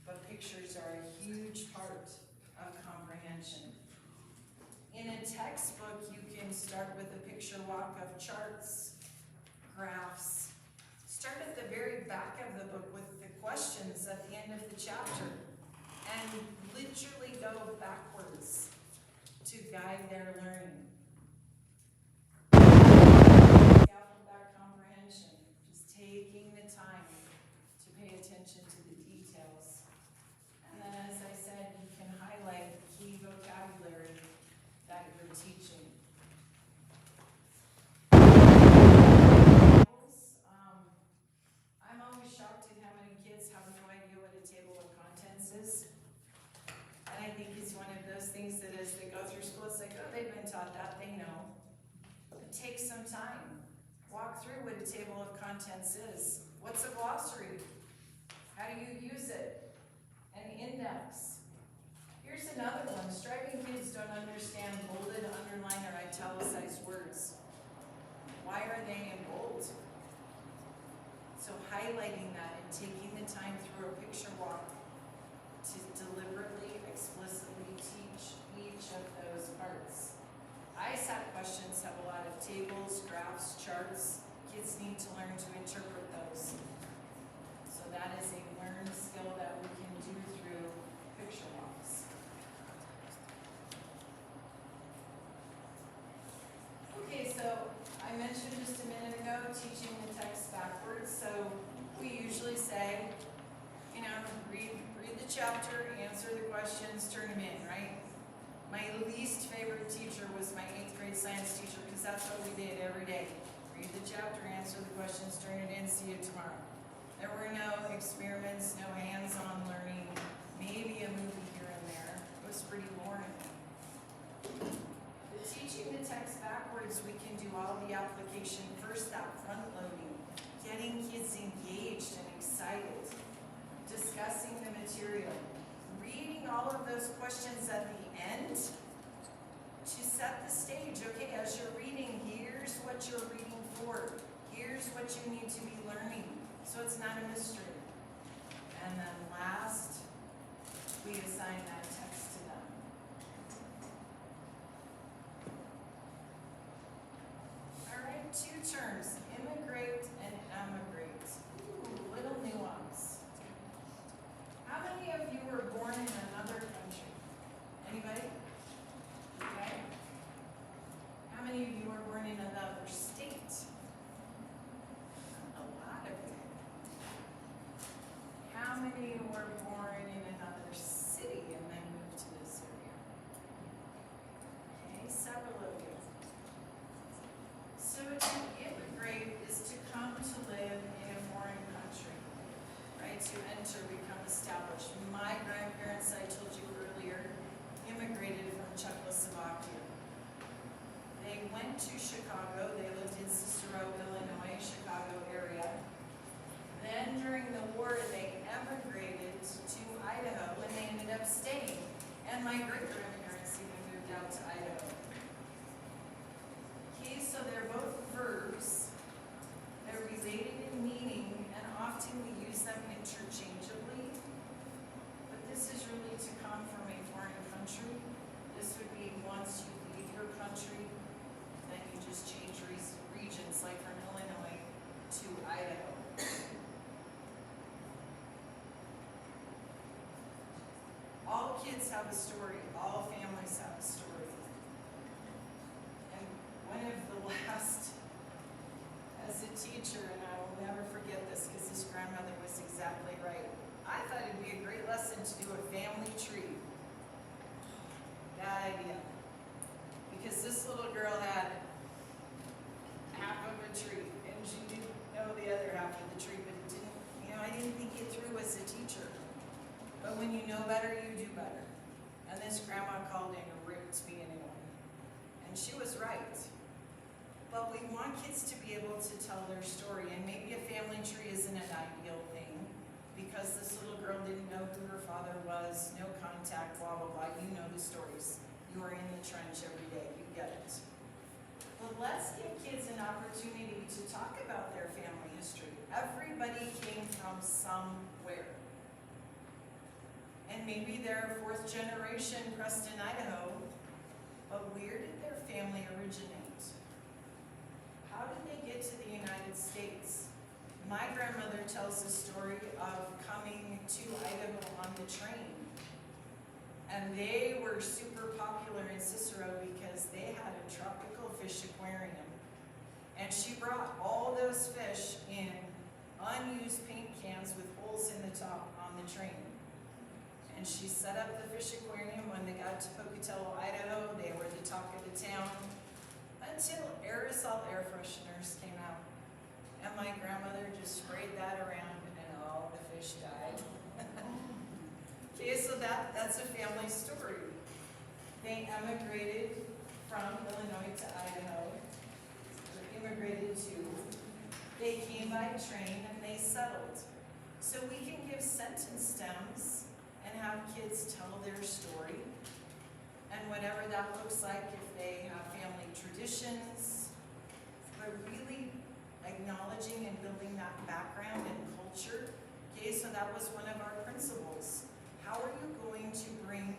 but pictures are a huge part of comprehension. In a textbook, you can start with a picture walk of charts, graphs. Start at the very back of the book with the questions at the end of the chapter, and literally go backwards to guide their learning. Scaffold comprehension, just taking the time to pay attention to the details. And then, as I said, you can highlight key vocabulary that you're teaching. the table of contents is. What's a glossary? How do you use it? An index. Here's another one. Striving kids don't understand bolded, underlined, or italicized words. Why are they in bold? So highlighting that and taking the time through a picture walk to deliberately, explicitly teach each of those parts. ISAT questions have a lot of tables, graphs, charts. Kids need to learn to interpret those. So that is a learned skill that we can do through picture walks. Okay, so I mentioned just a minute ago teaching the text backwards. So we usually say, you know, read the chapter, answer the questions, turn them in, right? My least favorite teacher was my 8th grade science teacher because that's what we did every day. Read the chapter, answer the questions, turn it in, see you tomorrow. There were no experiments, no hands-on learning, maybe a movie here and there. It was pretty boring. But teaching the text backwards, we can do all the application first, that front loading, getting kids engaged and excited, discussing the material, reading all of those questions at the end to set the stage. Okay, as you're reading, here's what you're reading for. Here's what you need to be learning. So it's not a mystery. And then last, we assign that text to them. All right, 2 terms, immigrate and emigrate. Ooh, little nuance. How many of you were born in another country? Anybody? Okay. How many of you were born in another state? A lot of you. How many were born in another city and then moved to this area? Okay, several of you. So to immigrate is to come to live in a foreign country, right? To enter, become established. My grandparents, I told you earlier, immigrated from Czechoslovakia. They went to Chicago. They lived in Cicero, Illinois, Chicago area. Then during the war, they emigrated to Idaho, and they ended up staying. And my great-grandparents even moved out to Idaho. Okay, so they're both verbs. They're related in meaning, and often we use them interchangeably. But this is really to come from a foreign country. This would be once you leave your country, then you just change regions, like from Illinois to Idaho. All kids have a story. All families have a story. And one of the last, as a teacher, and I will never forget this because this grandmother was exactly right. I thought it'd be a great lesson to do a family tree. Bad idea. Because this little girl had half of a tree, and she didn't know the other half of the tree, but it didn't, I didn't think it through as a teacher. But when you know better, you do better. And this grandma called in and ripped me a new one. And she was right. But we want kids to be able to tell their story, and maybe a family tree isn't an ideal thing, because this little girl didn't know who her father was, no contact, blah, blah, blah. You know the stories. You are in the trench every day. You get it. Well, let's give kids an opportunity to talk about their family history. Everybody came from somewhere. And maybe they're 4th generation Preston, Idaho, but where did their family originate? How did they get to the United States? My grandmother tells the story of coming to Idaho on the train. And they were super popular in Cicero because they had a tropical fish aquarium. And she brought all those fish in unused paint cans with holes in the top on the train. And she set up the fish aquarium. When they got to Pocatello, Idaho, they were the talk of the town until aerosol air fresheners came out. And my grandmother just sprayed that around and all the fish died. Okay, so that's a family story. They emigrated from Illinois to Idaho, or immigrated to, by train and they settled. So we can give sentence stems and have kids tell their story. And whatever that looks like, if they have family traditions, but really acknowledging and building that background and culture. Okay, so that was one of our principles. How are you going to bring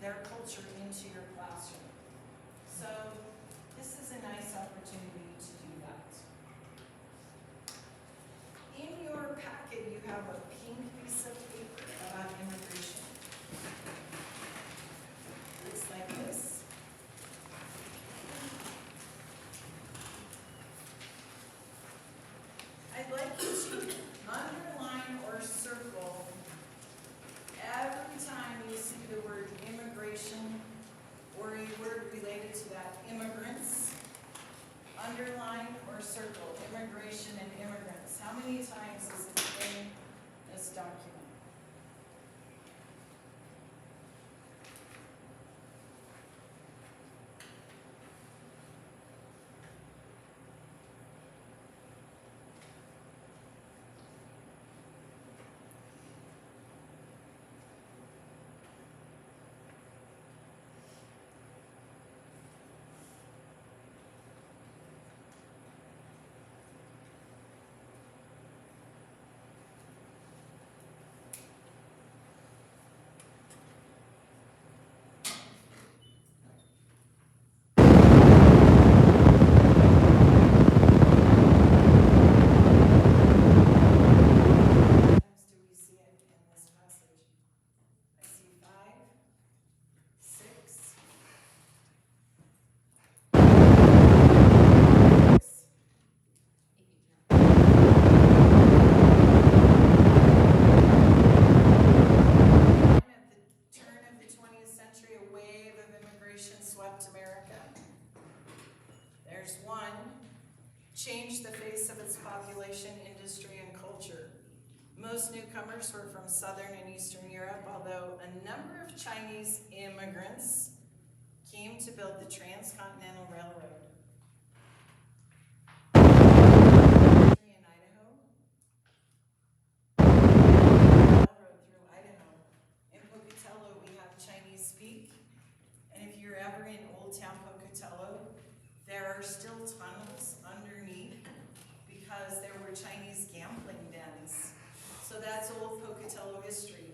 their culture into your classroom? So this is a nice opportunity to do that. In your packet, you have a pink piece of paper about immigration. Looks like this. I'd like you to underline or circle every time you see the word immigration or a word related to that, immigrants. Underline or circle immigration and immigrants. How many times is it in this document? Times do we see it in this passage? I see 5, 6. At the turn of the 20th century, a wave of immigration swept America. There's 1, changed the face of its population, industry, and culture. Most newcomers were from Southern and Eastern Europe, although a number of Chinese immigrants came to build the Transcontinental Railroad. In Idaho. Railroad through Idaho. In Pocatello, we have Chinese Speak. And if you're ever in Old Town Pocatello, there are still tunnels underneath because there were Chinese gambling dens. So that's old Pocatello history.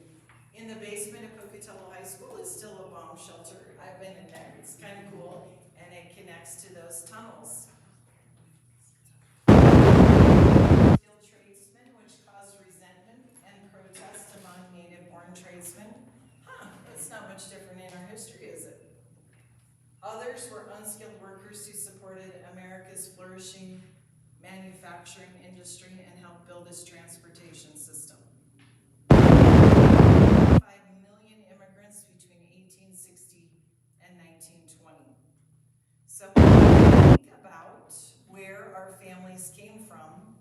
In the basement of Pocatello High School is still a bomb shelter. I've been in there. It's kind of cool, and it connects to those tunnels. Skilled tradesmen, which caused resentment and protest among native-born tradesmen. It's not much different in our history, is it? Others were unskilled workers who supported America's flourishing manufacturing industry and helped build its transportation system. 5 million immigrants between 1860 and 1920. So think about where our families came from.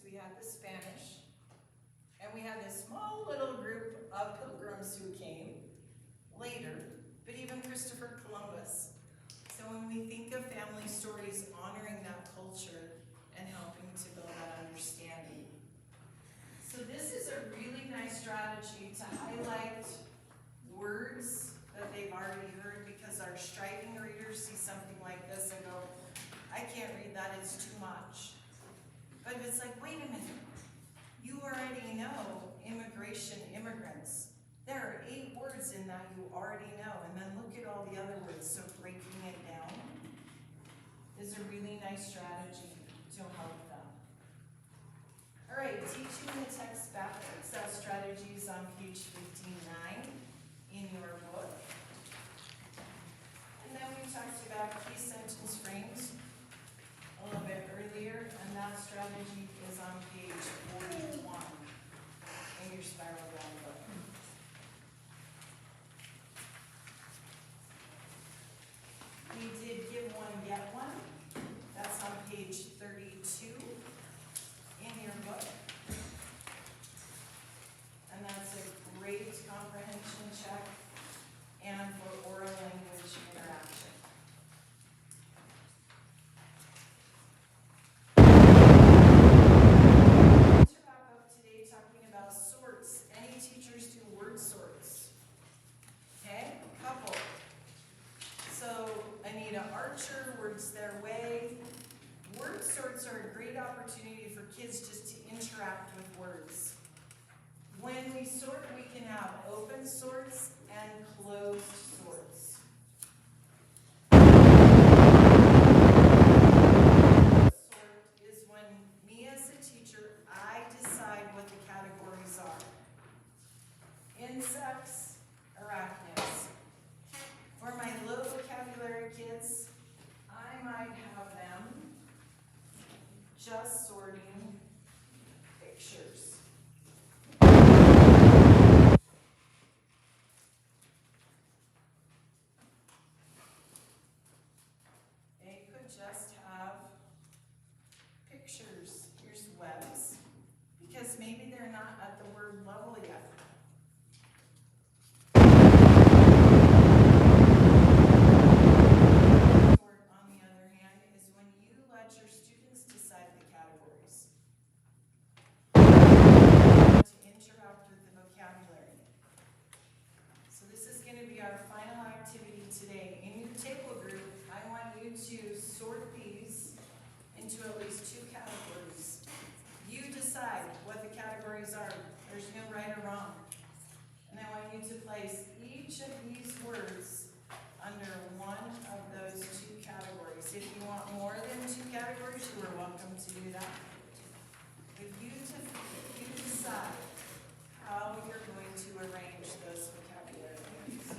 We had the Spanish, and we had this small little group of pilgrims who came later, but even Christopher Columbus. So when we think of family stories, honoring that culture and helping to build that understanding. So this is a really nice strategy to highlight words that they've already heard, because our striving readers see something like this and go, I can't read that, it's too much. But it's like, wait a minute, you already know immigration, immigrants. There are 8 words in that you already know, and then look at all the other words. So breaking it down is a really nice strategy to help them. All right, teaching the text backwards. That strategy is on page 59 in your book. And then we talked about key sentence frames a little bit earlier, and that strategy is on page 41 in your spiral bound book. We did give one, get one. That's on page 32 in your book. And that's a great comprehension check and for oral language sorts are a great opportunity for kids just to interact with words. When we sort, we can have open sorts and closed sorts. Sort is when me as a teacher, I decide what the categories are. Insects, arachnids. For my low vocabulary kids, I might have them just sorting pictures. They could just have pictures. Here's webs, because maybe they're not at the word level yet. Sort, on the other hand, is when you let your students decide the categories. To interact with the vocabulary. So this is going to be our final activity today. In your table group, I want you to sort these into at least 2 categories. You decide what the categories are. There's no right or wrong. And I want you to place each of these words under one of those 2 categories. If you want more than 2 categories, you are welcome to do that. But you decide how you're going to arrange those vocabulary words.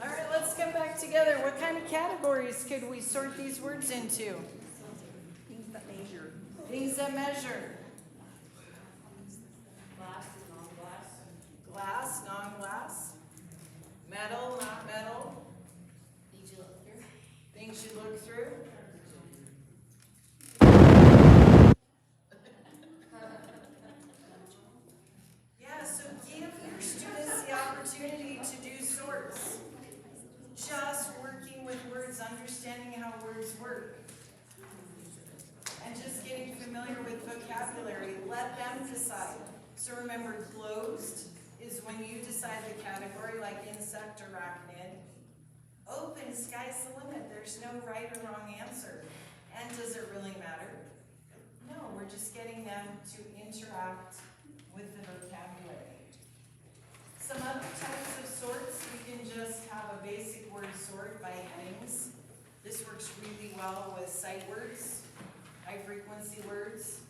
All right, let's get back together. What kind of categories could we sort these words into? Things that measure. Things that measure. Glass, non-glass. Glass, non-glass. Metal, not metal. Things you look through. Things you look through. Yeah, so give your students the opportunity to do sorts. Just working with words, understanding how words work. And just getting familiar with vocabulary. Let them decide. So remember, closed is when you decide the category, like insect, arachnid. Open, sky's the limit. There's no right or wrong answer. And does it really matter? No, we're just getting them to interact with the vocabulary. Some other types of sorts, we can just have a basic word sort by headings. This works really well with sight words, high frequency words.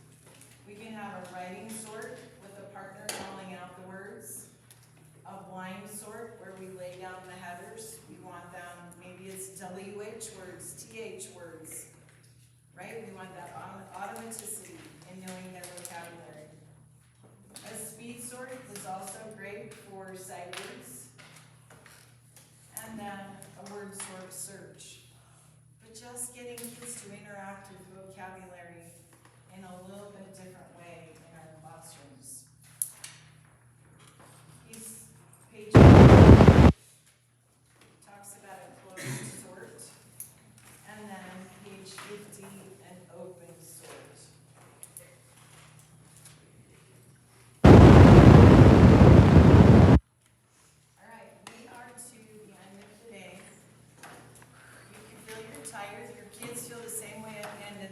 We can have a writing sort with a partner calling out the words. A blind sort where we lay down the headers. We want them, maybe it's WH words, TH words, right? We want that automaticity in knowing their vocabulary. A speed sort is also great for sight words. And then a word sort search. But just getting kids to interact with vocabulary in a little bit different way in our classrooms. These pages talks about a closed sort, and then page 50, an open sort. All right, we are to the end of the day. You can feel you're tired. Your kids feel the same way at the end of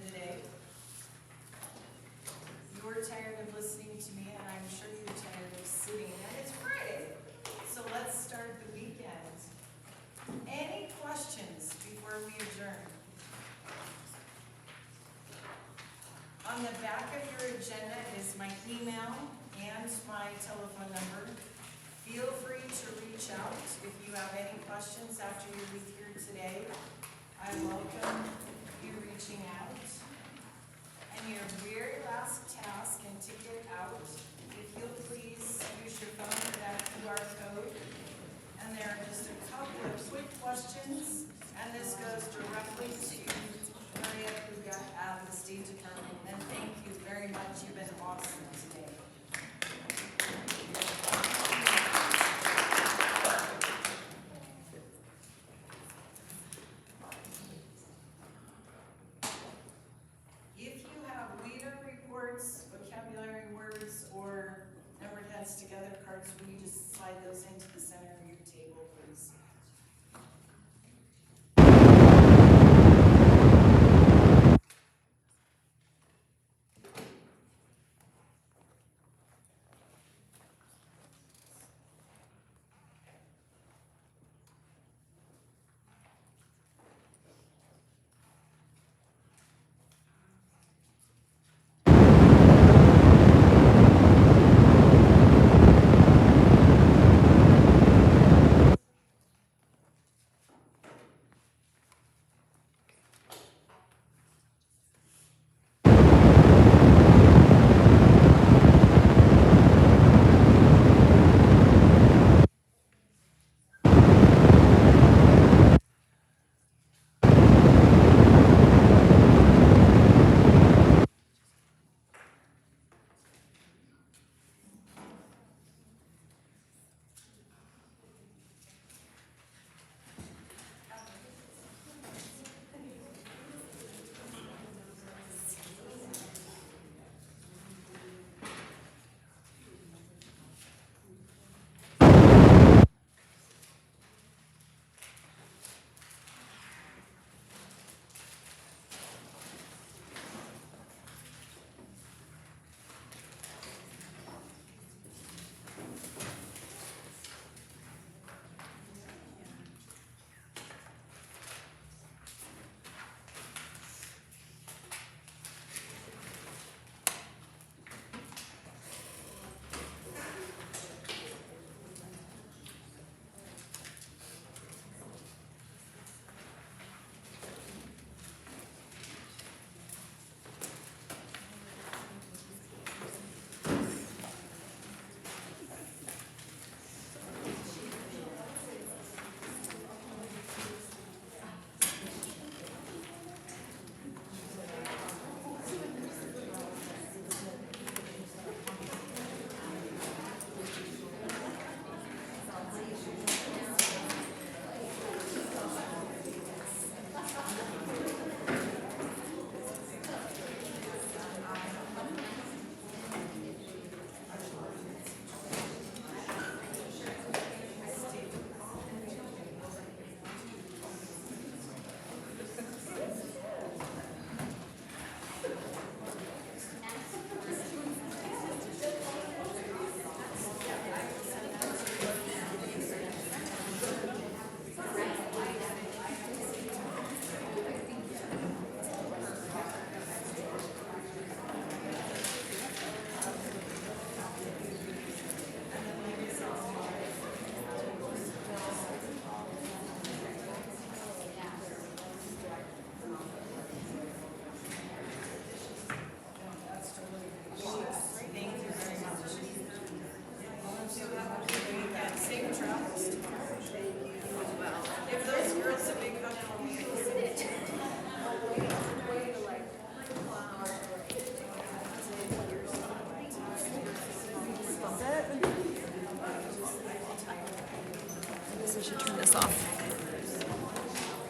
On the back of your agenda is my email and my telephone number. Feel free to reach out if you have any questions after you leave here today. I welcome you reaching out. And your very last task and to get out, if you'll please use your phone for that QR code. And there are just a couple of quick questions, and this goes directly to Maria, who got out of the State Department. And thank you very much. You've been awesome today. If you have leader reports, vocabulary words, or numbered heads together cards, will you just slide those into the